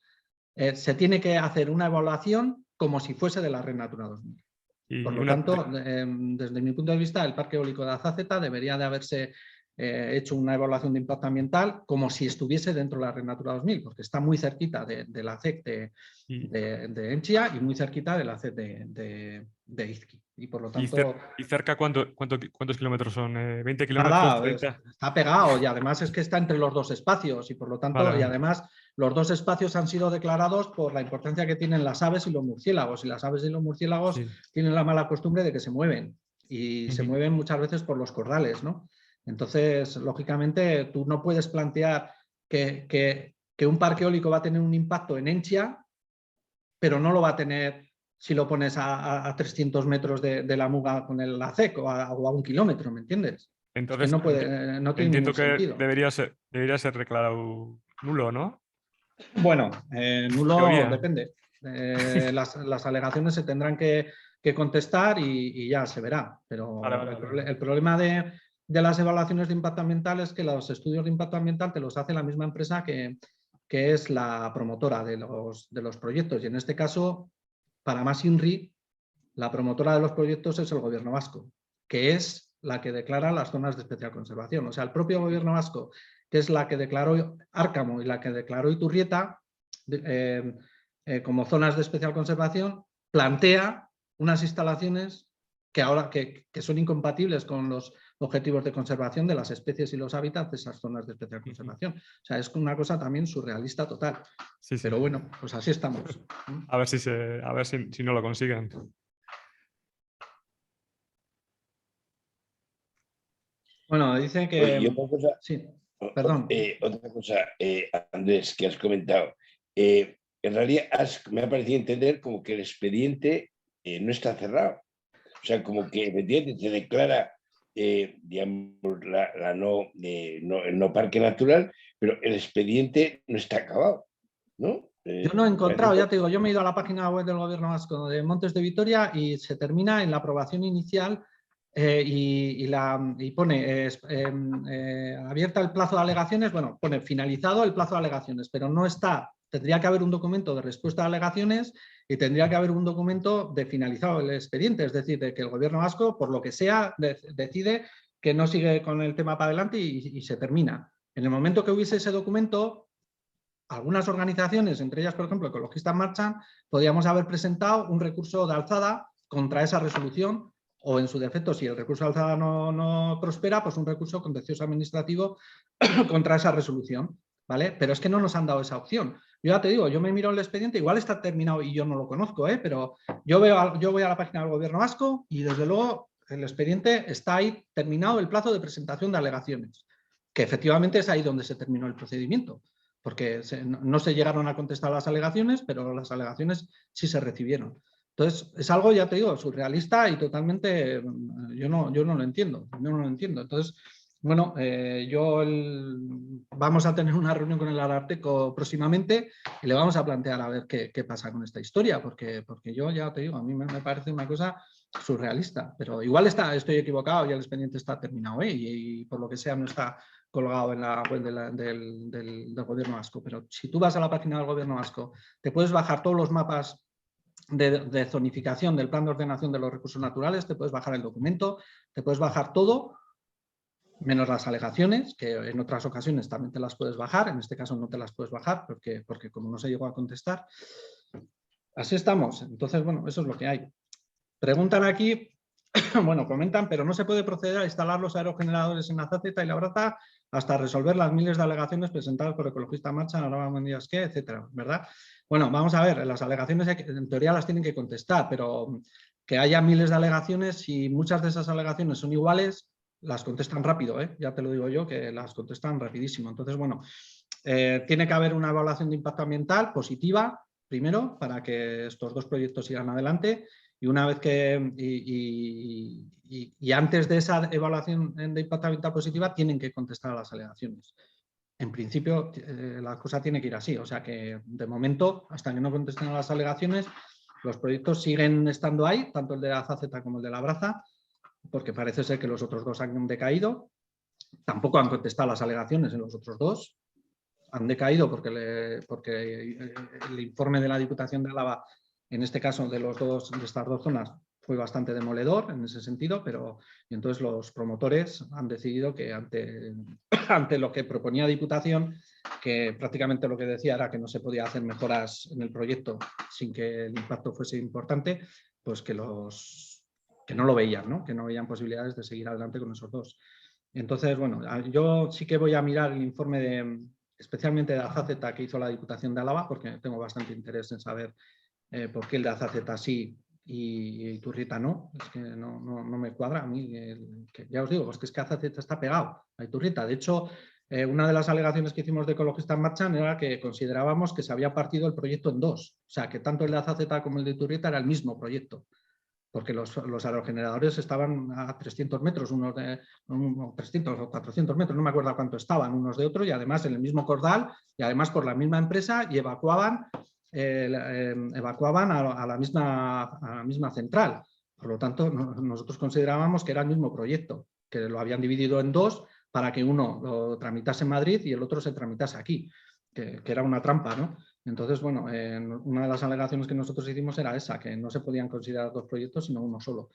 se tiene que hacer una evaluación como si fuese de la Red Natura 2000. Por lo tanto, desde mi punto de vista, el Parque Eólico de Azazeta debería de haberse hecho una evaluación de impacto ambiental como si estuviese dentro de la Red Natura 2000, porque está muy cerquita de la ZEC de Enchia y muy cerquita de la ZEC de Izqui. Y por lo tanto... ¿Y cerca cuántos kilómetros son? ¿20 kilómetros? 30? Está pegado y además es que está entre los dos espacios y por lo tanto, vale. Y además los dos espacios han sido declarados por la importancia que tienen las aves y los murciélagos. Y las aves y los murciélagos tienen la mala costumbre de que se mueven y se mueven muchas veces por los corrales, ¿no? Entonces, lógicamente, tú no puedes plantear que un parque eólico va a tener un impacto en Enchia, pero no lo va a tener si lo pones a 300 metros de la Muga con el ACEC o a 1 kilómetro, ¿me entiendes? Entonces, es que no tiene entiendo ningún sentido. Debería ser declarado nulo, ¿no? Bueno, nulo depende. Las alegaciones se tendrán que contestar y ya se verá. Pero el problema de las evaluaciones de impacto ambiental es que los estudios de impacto ambiental te los hace la misma empresa que es la promotora de los proyectos. Y en este caso, para más INRI, la promotora de los proyectos es el Gobierno vasco, que es la que declara las zonas de especial conservación. O sea, el propio Gobierno vasco, que es la que declaró Árcamo y la que declaró Iturrieta como zonas de especial conservación, plantea unas instalaciones que son incompatibles con los objetivos de conservación de las especies y los hábitats de esas zonas de especial conservación. O sea, es una cosa también surrealista total. Sí. Pero bueno, pues así estamos. A ver si no lo consiguen. Bueno, dice que... Oye, otra cosa, sí, perdón. Otra cosa, Andrés, que has comentado. En realidad me ha parecido entender como que el expediente no está cerrado. O sea, como que efectivamente se declara, digamos, el no parque natural, pero el expediente no está acabado, ¿no? Yo no he encontrado, ya te digo, yo me he ido a la página web del Gobierno vasco de Montes de Vitoria y se termina en la aprobación inicial y pone abierta el plazo de alegaciones, bueno, pone finalizado el plazo de alegaciones, pero no está, tendría que haber un documento de respuesta a alegaciones y tendría que haber un documento de finalizado el expediente, es decir, de que el Gobierno vasco, por lo que sea, decide que no sigue con el tema para adelante y se termina. En el momento que hubiese ese documento, algunas organizaciones, entre ellas, por ejemplo, Ecologistas Marchants, podríamos haber presentado un recurso de alzada contra esa resolución o, en su defecto, si el recurso de alzada no prospera, pues un recurso contencioso administrativo contra esa resolución, ¿vale? Pero es que no nos han dado esa opción. Yo ya te digo, yo me miro el expediente, igual está terminado y yo no lo conozco, pero yo voy a la página del Gobierno vasco y, desde luego, el expediente está ahí terminado el plazo de presentación de alegaciones, que efectivamente es ahí donde se terminó el procedimiento, porque no se llegaron a contestar las alegaciones, pero las alegaciones sí se recibieron. Entonces, es algo, ya te digo, surrealista y totalmente, yo no lo entiendo, Entonces, bueno, vamos a tener una reunión con el Ararteko próximamente y le vamos a plantear a ver qué pasa con esta historia, porque yo ya te digo, a mí me parece una cosa surrealista, pero igual estoy equivocado y el expediente está terminado y por lo que sea no está colgado en la web del Gobierno vasco, pero si tú vas a la página del Gobierno vasco, te puedes bajar todos los mapas de zonificación del Plan de Ordenación de los Recursos Naturales, te puedes bajar el documento, te puedes bajar todo menos las alegaciones, que en otras ocasiones también te las puedes bajar, en este caso no te las puedes bajar porque como no se llegó a contestar. Así estamos. Entonces, bueno, eso es lo que hay. Preguntan aquí, bueno, comentan, pero no se puede proceder a instalar los aerogeneradores en Azazeta y Labrada hasta resolver las miles de alegaciones presentadas por Ecologista Marcha, ahora buen día, etcétera, ¿verdad? Bueno, vamos a ver, las alegaciones en teoría las tienen que contestar, pero que haya miles de alegaciones, y muchas de esas alegaciones son iguales, las contestan rápido, ya te lo digo yo, que las contestan rapidísimo. Entonces, bueno, tiene que haber una evaluación de impacto ambiental positiva, primero, para que estos dos proyectos sigan adelante, y una vez que, y antes de esa evaluación de impacto ambiental positiva, tienen que contestar a las alegaciones. En principio, la cosa tiene que ir así, o sea que de momento, hasta que no contesten a las alegaciones, los proyectos siguen estando ahí, tanto el de Azazeta como el de Labrada, porque parece ser que los otros dos han decaído. Tampoco han contestado las alegaciones en los otros dos. Han decaído porque el informe de la Diputación de Álava, en este caso de estas dos zonas, fue bastante demoledor en ese sentido, pero entonces los promotores han decidido que ante lo que proponía Diputación, que prácticamente lo que decía era que no se podía hacer mejoras en el proyecto sin que el impacto fuese importante, pues que no lo veían, ¿no? Que no veían posibilidades de seguir adelante con esos dos. Entonces, bueno, yo sí que voy a mirar el informe especialmente de Azazeta que hizo la Diputación de Álava, porque tengo bastante interés en saber por qué el de Azazeta sí y Iturrieta no. Es que no me cuadra a mí. Ya os digo, es que Azazeta está pegado a Iturrieta. De hecho, una de las alegaciones que hicimos de Ecologistas Marchan era que considerábamos que se había partido el proyecto en dos. O sea, que tanto el de Azazeta como el de Iturrieta era el mismo proyecto, porque los aerogeneradores estaban a 300 metros, unos de 300 o 400 metros, no me acuerdo cuánto estaban unos de otros, y además en el mismo cordal, y además por la misma empresa, y evacuaban a la misma central. Por lo tanto, nosotros considerábamos que era el mismo proyecto, que lo habían dividido en dos para que uno lo tramitase en Madrid y el otro se tramitase aquí, que era una trampa, ¿no? Entonces, bueno, una de las alegaciones que nosotros hicimos era esa, que no se podían considerar dos proyectos, sino uno solo,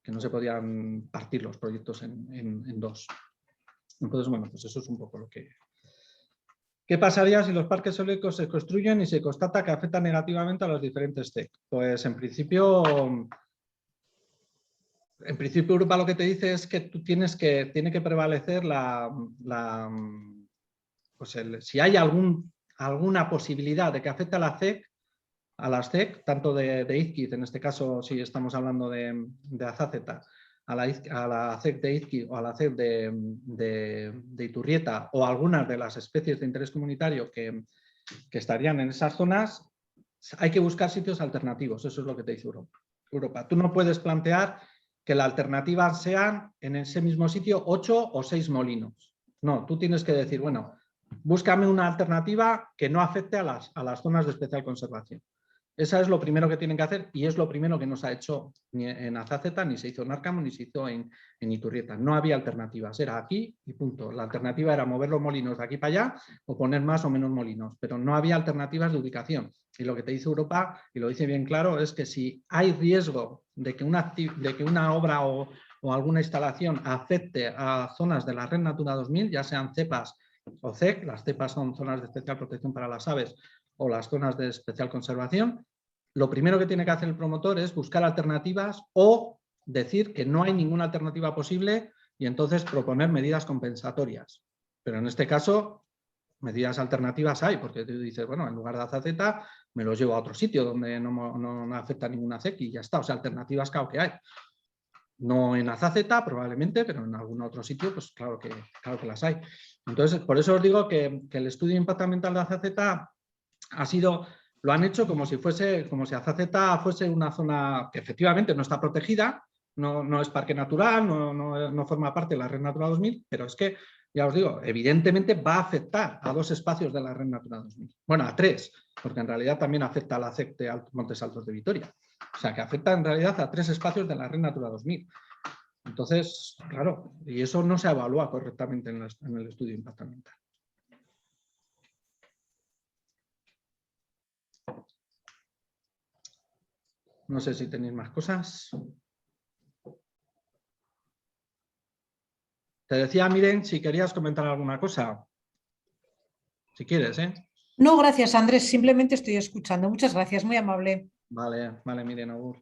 que no se podían partir los proyectos en dos. Entonces, bueno, pues eso es un poco lo que... ¿Qué pasaría si los parques eólicos se construyen y se constata que afectan negativamente a los diferentes CEC? Pues en principio Europa lo que te dice es que tú tiene que prevalecer si hay alguna posibilidad de que afecte a las CEC, tanto de Izquiz, en este caso si estamos hablando de Azazeta, a la CEC de Izquiz o a la CEC de Iturrieta, o algunas de las especies de interés comunitario que estarían en esas zonas, hay que buscar sitios alternativos. Eso es lo que te dice Europa. Tú no puedes plantear que la alternativa sean en ese mismo sitio 8 o 6 molinos. No, tú tienes que decir, bueno, búscame una alternativa que no afecte a las zonas de especial conservación. Esa es lo primero que tienen que hacer, y es lo primero que no se ha hecho ni en Azazeta, ni se hizo en Árcamo, ni se hizo en Iturrieta. No había alternativas, era aquí y punto. La alternativa era mover los molinos de aquí para allá o poner más o menos molinos, pero no había alternativas de ubicación. Y lo que te dice Europa, y lo dice bien claro, es que si hay riesgo de que una obra o alguna instalación afecte a zonas de la Red Natura 2000, ya sean cepas o CEC, las cepas son zonas de especial protección para las aves, o las zonas de especial conservación, lo primero que tiene que hacer el promotor es buscar alternativas o decir que no hay ninguna alternativa posible y entonces proponer medidas compensatorias. Pero en este caso, medidas alternativas hay, porque tú dices, bueno, en lugar de Azazeta me los llevo a otro sitio donde no afecta ninguna CEC y ya está. O sea, alternativas claro que hay. No en Azazeta probablemente, pero en algún otro sitio, pues claro que las hay. Entonces, por eso os digo que el estudio de impacto ambiental de Azazeta lo han hecho como si Azazeta fuese una zona que efectivamente no está protegida, no es parque natural, no forma parte de la Red Natura 2000, pero es que, ya os digo, evidentemente va a afectar a 2 espacios de la Red Natura 2000. Bueno, a 3, porque en realidad también afecta a la CEC de Montes Altos de Vitoria. O sea, que afecta en realidad a 3 espacios de la Red Natura 2000. Entonces, claro, y eso no se evalúa correctamente en el estudio de impacto ambiental. No sé si tenéis más cosas. Te decía, Miren, si querías comentar alguna cosa. Si quieres, ¿eh? No, gracias, Andrés. Simplemente estoy escuchando. Muchas gracias, muy amable. Vale, vale, Miren, Agur.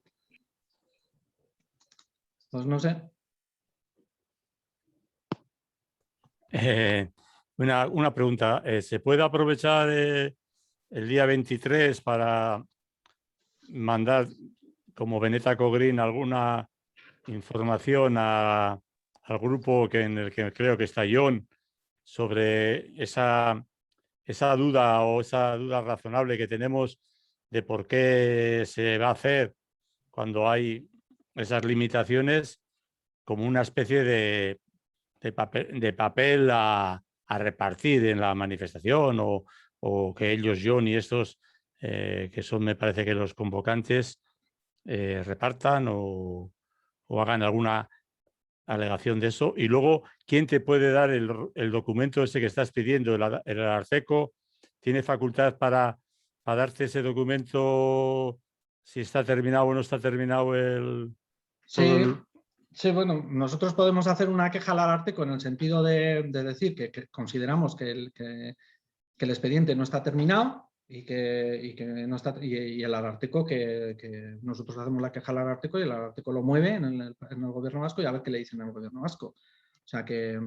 Pues no sé. Una pregunta. ¿Se puede aprovechar el día 23 para mandar como Beneta Cogreen alguna información al grupo en el que creo que está John sobre esa duda o esa duda razonable que tenemos de por qué se va a hacer cuando hay esas limitaciones, como una especie de papel a repartir en la manifestación, o que ellos, John y estos, que son, me parece que los convocantes, repartan o hagan alguna alegación de eso. Y luego, ¿quién te puede dar el documento ese que estás pidiendo? ¿El Ararteko tiene facultad para darte ese documento si está terminado o no está terminado Sí, sí, bueno, nosotros podemos hacer una queja al Ararteko en el sentido de decir que consideramos que el expediente no está terminado y que no está, y el Ararteko, que nosotros hacemos la queja al Ararteko y el Ararteko lo mueve en el gobierno vasco y a ver qué le dicen al gobierno vasco. O sea que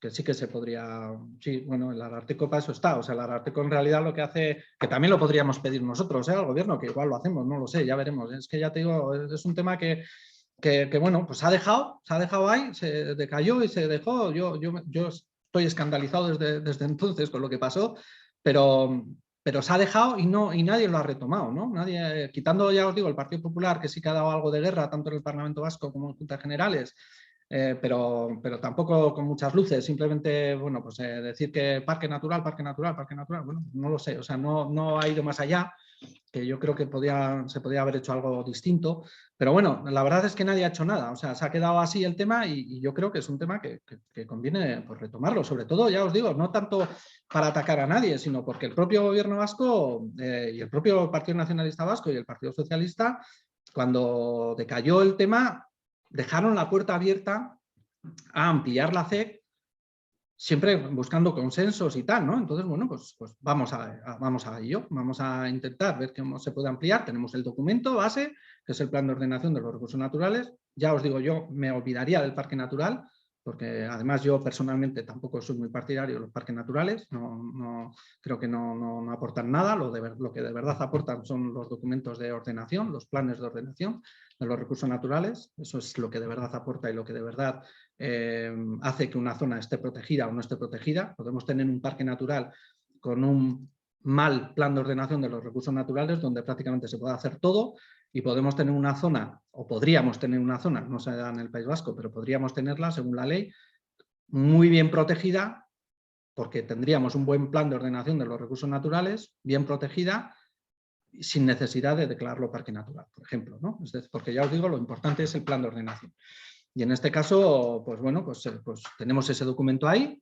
sí que se podría, sí, bueno, el Ararteko para eso está. O sea, el Ararteko en realidad lo que hace, que también lo podríamos pedir nosotros, al gobierno, que igual lo hacemos, no lo sé, ya veremos. Es que ya te digo, es un tema que bueno, pues se ha dejado ahí, se decayó y se dejó. Yo estoy escandalizado desde entonces con lo que pasó, pero se ha dejado y nadie lo ha retomado, ¿no? Nadie, quitando, ya os digo, el Partido Popular, que sí que ha dado algo de guerra, tanto en el Parlamento Vasco como en Juntas Generales, pero tampoco con muchas luces, simplemente, bueno, pues decir que parque natural, bueno, no lo sé, o sea, no ha ido más allá, que yo creo que se podía haber hecho algo distinto, pero bueno, la verdad es que nadie ha hecho nada, o sea, se ha quedado así el tema y yo creo que es un tema que conviene pues, retomarlo, sobre todo, ya os digo, no tanto para atacar a nadie, sino porque el propio gobierno vasco y el propio Partido Nacionalista Vasco y el Partido Socialista, cuando decayó el tema, dejaron la puerta abierta a ampliar la CEC, siempre buscando consensos y tal, ¿no? Entonces, bueno, pues vamos a ello, vamos a intentar ver cómo se puede ampliar. Tenemos el documento base, que es el Plan de Ordenación de los Recursos Naturales. Ya os digo, yo me olvidaría del parque natural, porque además yo personalmente tampoco soy muy partidario de los parques naturales, creo que no aportan nada, lo que de verdad aportan son los documentos de ordenación, los planes de ordenación de los recursos naturales, eso es lo que de verdad aporta y lo que de verdad hace que una zona esté protegida o no esté protegida. Podemos tener un parque natural con un mal plan de ordenación de los recursos naturales donde prácticamente se puede hacer todo, y podemos tener una zona, o podríamos tener una zona, no se da en el País Vasco, pero podríamos tenerla, según la ley, muy bien protegida, porque tendríamos un buen plan de ordenación de los recursos naturales, bien protegida, sin necesidad de declararlo parque natural, por ejemplo, ¿no? Es decir, porque ya os digo, lo importante es el plan de ordenación. Y en este caso, pues bueno, pues tenemos ese documento ahí,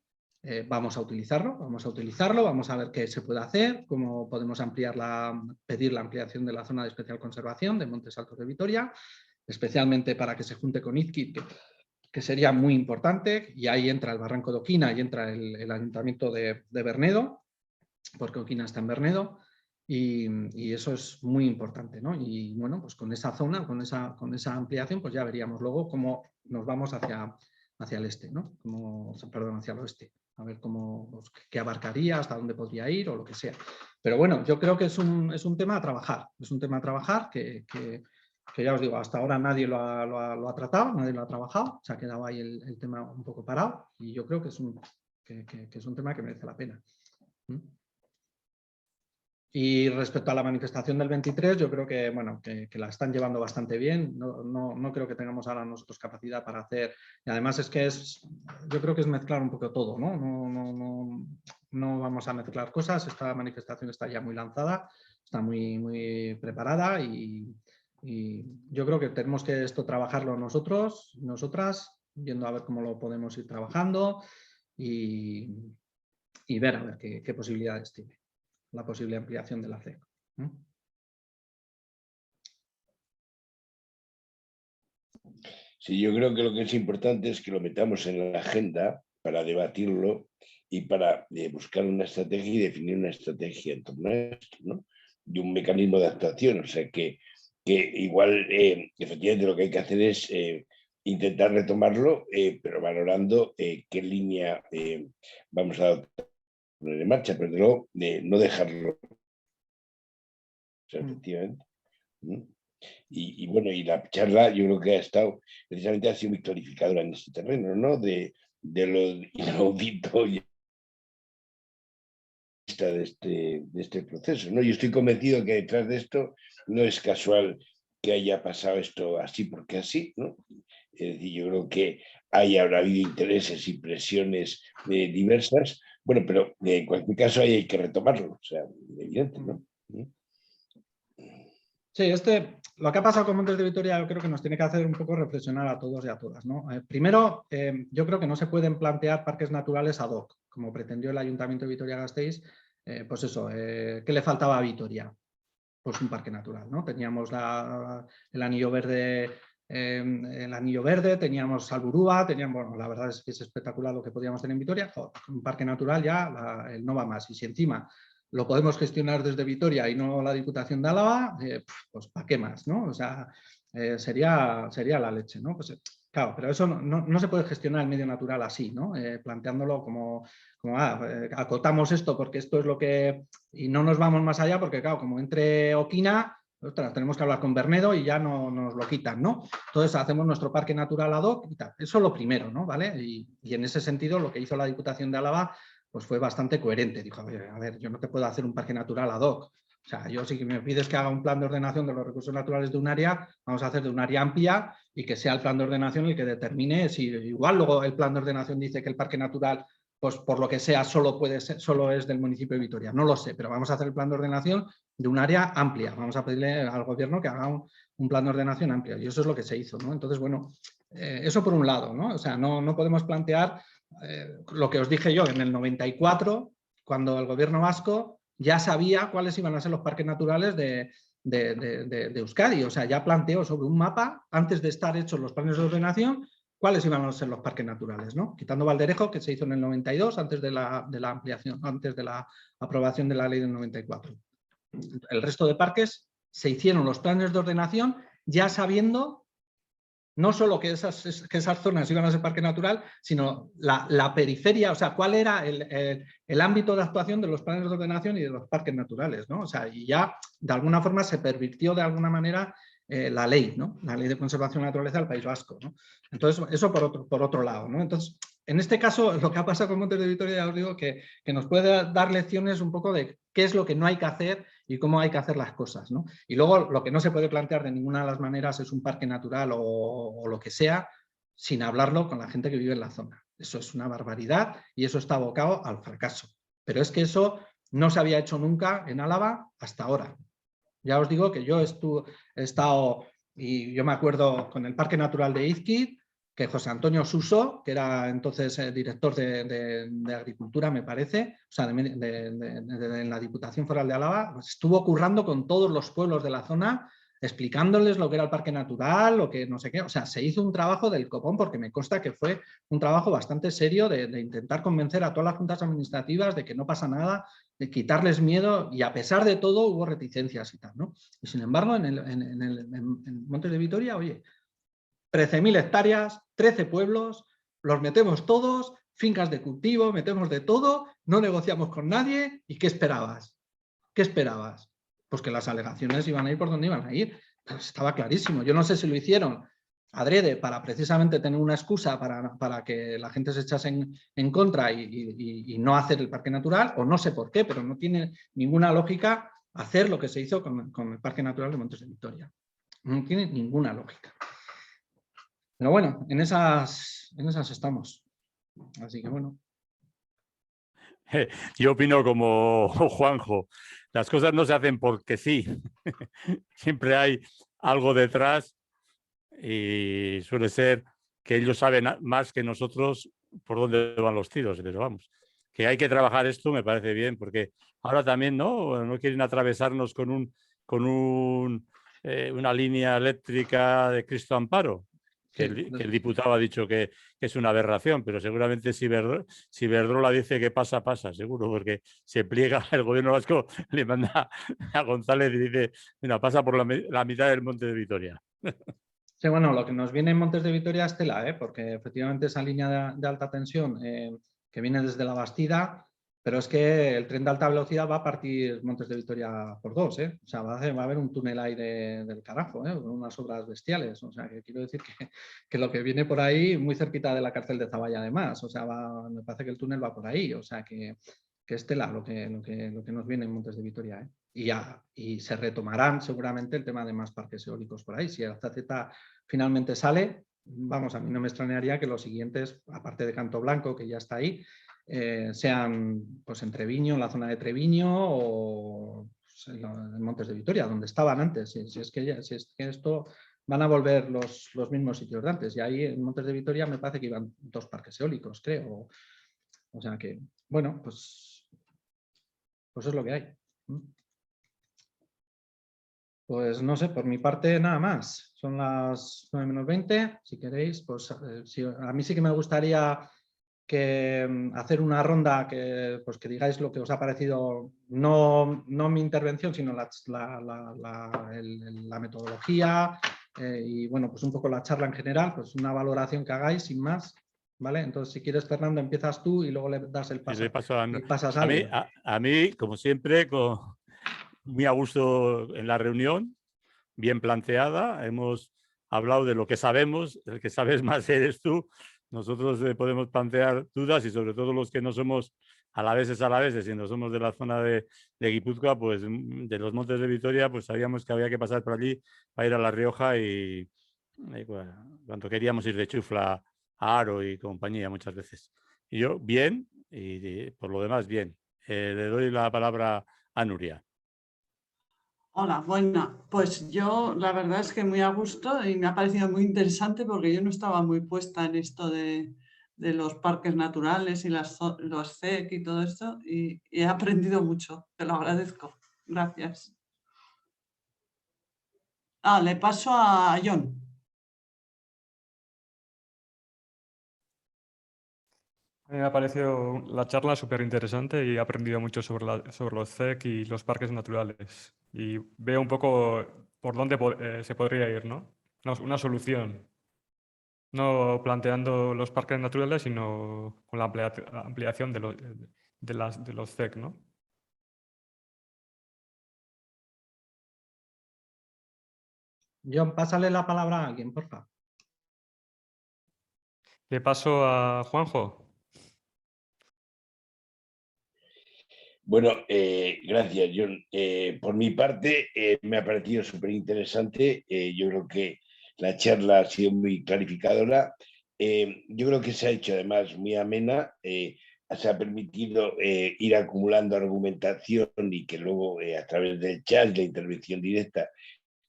vamos a utilizarlo, vamos a ver qué se puede hacer, cómo podemos pedir la ampliación de la zona de especial conservación de Montes Altos de Vitoria, especialmente para que se junte con Izquid, que sería muy importante, y ahí entra el Barranco de Oquina y entra el Ayuntamiento de Bernedo, porque Oquina está en Bernedo. Y eso es muy importante, ¿no? Y bueno, pues con esa zona, con esa ampliación, pues ya veríamos luego cómo nos vamos hacia el este, ¿no? Perdón, hacia el oeste. A ver qué abarcaría, hasta dónde podría ir o lo que sea. Pero bueno, yo creo que es un tema a trabajar. Es un tema a trabajar que ya os digo, hasta ahora nadie lo ha tratado, nadie lo ha trabajado. Se ha quedado ahí el tema un poco parado y yo creo que es un tema que merece la pena. Y respecto a la manifestación del 23, yo creo que, bueno, que la están llevando bastante bien. No creo que tengamos ahora nosotros capacidad para hacer. Y además es que yo creo que es mezclar un poco todo, ¿no? No vamos a mezclar cosas. Esta manifestación está ya muy lanzada, está muy, muy preparada y yo creo que tenemos que trabajarlo nosotros, nosotras, viendo a ver cómo lo podemos ir trabajando y ver a ver qué posibilidades tiene la posible ampliación de la CEC. Sí, yo creo que lo que es importante es que lo metamos en la agenda para debatirlo y para buscar una estrategia y definir una estrategia en torno a esto, ¿no? Y un mecanismo de actuación. O sea que igual, efectivamente, lo que hay que hacer es intentar retomarlo, pero valorando qué línea vamos a poner en marcha, pero luego no dejarlo. O sea, efectivamente. Y bueno, y la charla yo creo que ha estado, precisamente ha sido muy clarificadora en este terreno, ¿no? De lo inaudito y de este proceso, ¿no? Yo estoy convencido que detrás de esto no es casual que haya pasado esto así porque así, ¿no? Es decir, yo creo que habrá habido intereses y presiones diversas, bueno, pero en cualquier caso hay que retomarlo, o sea, evidente, ¿no? Sí, lo que ha pasado con Montes de Vitoria yo creo que nos tiene que hacer un poco reflexionar a todos y a todas, ¿no? Primero, yo creo que no se pueden plantear parques naturales ad hoc, como pretendió el Ayuntamiento de Vitoria-Gasteiz. Pues eso, ¿qué le faltaba a Vitoria? Pues un parque natural, ¿no? Teníamos el anillo verde, teníamos Salburúa, teníamos, bueno, la verdad es que es espectacular lo que podíamos tener en Vitoria. Un parque natural ya no va más. Y si encima lo podemos gestionar desde Vitoria y no la Diputación de Álava, pues ¿para qué más, no? O sea, sería la leche, ¿no? Pues claro, pero eso no se puede gestionar el medio natural así, ¿no? Planteándolo como acotamos esto porque esto es lo que... Y no nos vamos más allá porque, claro, como entre Oquina, ostras, tenemos que hablar con Bernedo y ya no nos lo quitan, ¿no? Entonces hacemos nuestro parque natural ad hoc y tal. Eso es lo primero, ¿no? ¿Vale? Y en ese sentido lo que hizo la Diputación de Álava pues fue bastante coherente. Dijo, a ver, yo no te puedo hacer un parque natural ad hoc. O sea, yo si me pides que haga un plan de ordenación de los recursos naturales de un área, vamos a hacer de un área amplia y que sea el plan de ordenación el que determine si igual luego el plan de ordenación dice que el parque natural, pues por lo que sea, solo es del municipio de Vitoria. No lo sé, pero vamos a hacer el plan de ordenación de un área amplia. Vamos a pedirle al gobierno que haga un plan de ordenación amplio y eso es lo que se hizo, ¿no? Entonces, bueno, eso por un lado, ¿no? O sea, no podemos plantear lo que os dije yo en el 94, cuando el gobierno vasco ya sabía cuáles iban a ser los parques naturales de Euskadi. O sea, ya planteó sobre un mapa, antes de estar hechos los planes de ordenación, cuáles iban a ser los parques naturales, ¿no? Quitando Valderejo, que se hizo en el 92, antes de la ampliación, antes de la aprobación de la ley del 94. El resto de parques se hicieron los planes de ordenación ya sabiendo no solo que esas zonas iban a ser parque natural, sino la periferia, o sea, cuál era el ámbito de actuación de los planes de ordenación y de los parques naturales, ¿no? O sea, y ya de alguna forma se pervirtió de alguna manera la ley, ¿no? La ley de conservación de la naturaleza del País Vasco, ¿no? Entonces, eso por otro lado, ¿no? Entonces, en este caso, lo que ha pasado con Montes de Vitoria, ya os digo, que nos puede dar lecciones un poco de qué es lo que no hay que hacer y cómo hay que hacer las cosas, ¿no? Y luego lo que no se puede plantear de ninguna de las maneras es un parque natural o lo que sea sin hablarlo con la gente que vive en la zona. Eso es una barbaridad y eso está abocado al fracaso. Pero es que eso no se había hecho nunca en Álava hasta ahora. Ya os digo que yo he estado, y yo me acuerdo con el Parque Natural de Izquid, que José Antonio Suso, que era entonces director de Agricultura, me parece, o sea, en la Diputación Foral de Álava, pues estuvo currando con todos los pueblos de la zona, explicándoles lo que era el parque natural, lo que no sé qué. O sea, se hizo un trabajo del copón, porque me consta que fue un trabajo bastante serio de intentar convencer a todas las juntas administrativas de que no pasa nada, de quitarles miedo, y a pesar de todo hubo reticencias y tal, ¿no? Y sin embargo, en Montes de Vitoria, oye, 13.000 hectáreas, 13 pueblos, los metemos todos, fincas de cultivo, metemos de todo, no negociamos con nadie. ¿Y qué esperabas? ¿Qué esperabas? Pues que las alegaciones iban a ir por donde iban a ir. Pues estaba clarísimo. Yo no sé si lo hicieron adrede para precisamente tener una excusa para que la gente se echase en contra y no hacer el parque natural, o no sé por qué, pero no tiene ninguna lógica hacer lo que se hizo con el Parque Natural de Montes de Vitoria. No tiene ninguna lógica. Pero bueno, en esas estamos. Así que bueno. Yo opino como Juanjo. Las cosas no se hacen porque sí. Siempre hay algo detrás y suele ser que ellos saben más que nosotros por dónde van los tiros. Pero vamos, que hay que trabajar esto me parece bien, porque ahora también no quieren atravesarnos con una línea eléctrica de Cristo Amparo. que el diputado ha dicho que es una aberración, pero seguramente si Iberdrola dice que pasa, pasa, seguro, porque se pliega, el gobierno vasco le manda a González y dice, mira, pasa por la mitad del Monte de Vitoria. Sí, bueno, lo que nos viene en Montes de Vitoria es tela, porque efectivamente esa línea de alta tensión que viene desde La Bastida, pero es que el tren de alta velocidad va a partir Montes de Vitoria por dos, O sea, va a haber un túnel ahí del carajo, con unas obras bestiales. O sea, que quiero decir que lo que viene por ahí, muy cerquita de la cárcel de Zaballa además, o sea, me parece que el túnel va por ahí, o sea, que es tela lo que nos viene en Montes de Vitoria, Y se retomarán seguramente el tema de más parques eólicos por ahí. Si el ZZ finalmente sale, vamos, a mí no me extrañaría que los siguientes, aparte de Canto Blanco, que ya está ahí, sean pues en Treviño, en la zona de Treviño o pues, en Montes de Vitoria, donde estaban antes. Si es que esto van a volver los mismos sitios de antes. Y ahí en Montes de Vitoria me parece que iban 2 parques eólicos, creo. O sea que, bueno, pues es lo que hay. Pues no sé, por mi parte nada más. Son las 9:20. Si queréis, pues a mí sí que me gustaría hacer una ronda que digáis lo que os ha parecido, no mi intervención, sino la metodología y bueno, pues un poco la charla en general, pues una valoración que hagáis sin más. ¿Vale? Entonces, si quieres, Fernando, empiezas tú y luego le das el paso. Y pasas a mí, como siempre, muy a gusto en la reunión, bien planteada. Hemos hablado de lo que sabemos, el que sabes más eres tú. Nosotros podemos plantear dudas y sobre todo los que no somos alaveses, y no somos de la zona de Guipúzcoa, pues de los Montes de Vitoria, pues sabíamos que había que pasar por allí para ir a La Rioja y bueno, cuando queríamos ir de chufla a Haro y compañía muchas veces. Y yo, bien, y por lo demás, bien. Le doy la palabra a Nuria. Hola, bueno, pues yo la verdad es que muy a gusto y me ha parecido muy interesante porque yo no estaba muy puesta en esto de los parques naturales y los CEC y todo esto y he aprendido mucho, te lo agradezco. Gracias. Le paso a John. A mí me ha parecido la charla súper interesante y he aprendido mucho sobre los CEC y los parques naturales. Y veo un poco por dónde se podría ir, ¿no? Una solución. No planteando los parques naturales, sino con la ampliación de los CEC, ¿no? John, pásale la palabra a alguien, por favor. Le paso a Juanjo. Bueno, gracias, John. Por mi parte, me ha parecido súper interesante. Yo creo que la charla ha sido muy clarificadora. Yo creo que se ha hecho además muy amena. Se ha permitido ir acumulando argumentación y que luego a través del chat, la intervención directa,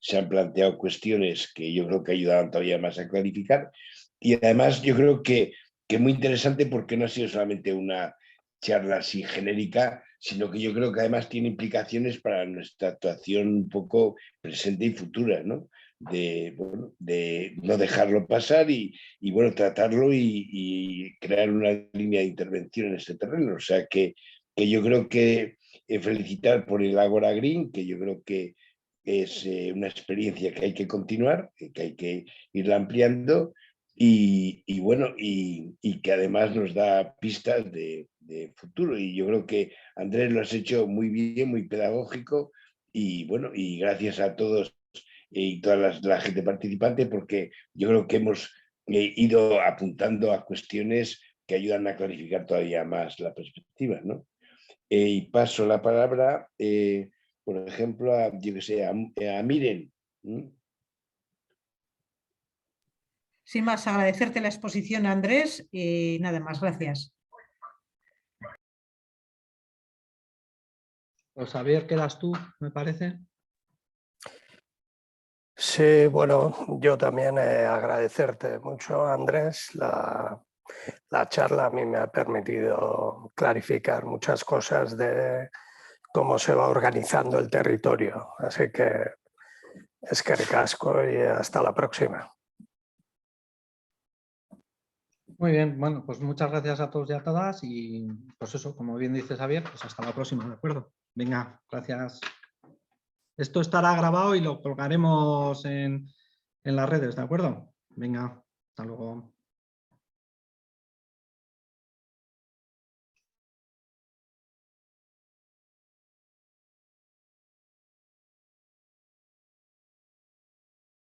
se han planteado cuestiones que yo creo que ayudaban todavía más a clarificar. Y además yo creo que muy interesante porque no ha sido solamente una charla así genérica, sino que yo creo que además tiene implicaciones para nuestra actuación un poco presente y futura, ¿no? De no dejarlo pasar y bueno, tratarlo y crear una línea de intervención en este terreno. O sea que yo creo que felicitar por el Agora Green, que yo creo que es una experiencia que hay que continuar, que hay que irla ampliando y bueno, y que además nos da pistas de futuro. Y yo creo que Andrés lo has hecho muy bien, muy pedagógico y bueno, y gracias a todos y toda la gente participante porque yo creo que hemos ido apuntando a cuestiones que ayudan a clarificar todavía más la perspectiva, ¿no? Y paso la palabra, por ejemplo, yo que sé, a Miren. Sin más, agradecerte la exposición, Andrés, y nada más, gracias. Pues Javier, quedas tú, me parece. Sí, bueno, yo también agradecerte mucho, Andrés. La charla a mí me ha permitido clarificar muchas cosas de cómo se va organizando el territorio. Así que eskerrik asko y hasta la próxima. Muy bien, bueno, pues muchas gracias a todos y a todas y pues eso, como bien dice Xavier, pues hasta la próxima, ¿de acuerdo? Venga, gracias. Esto estará grabado y lo colgaremos en las redes, ¿de acuerdo? Venga, hasta luego.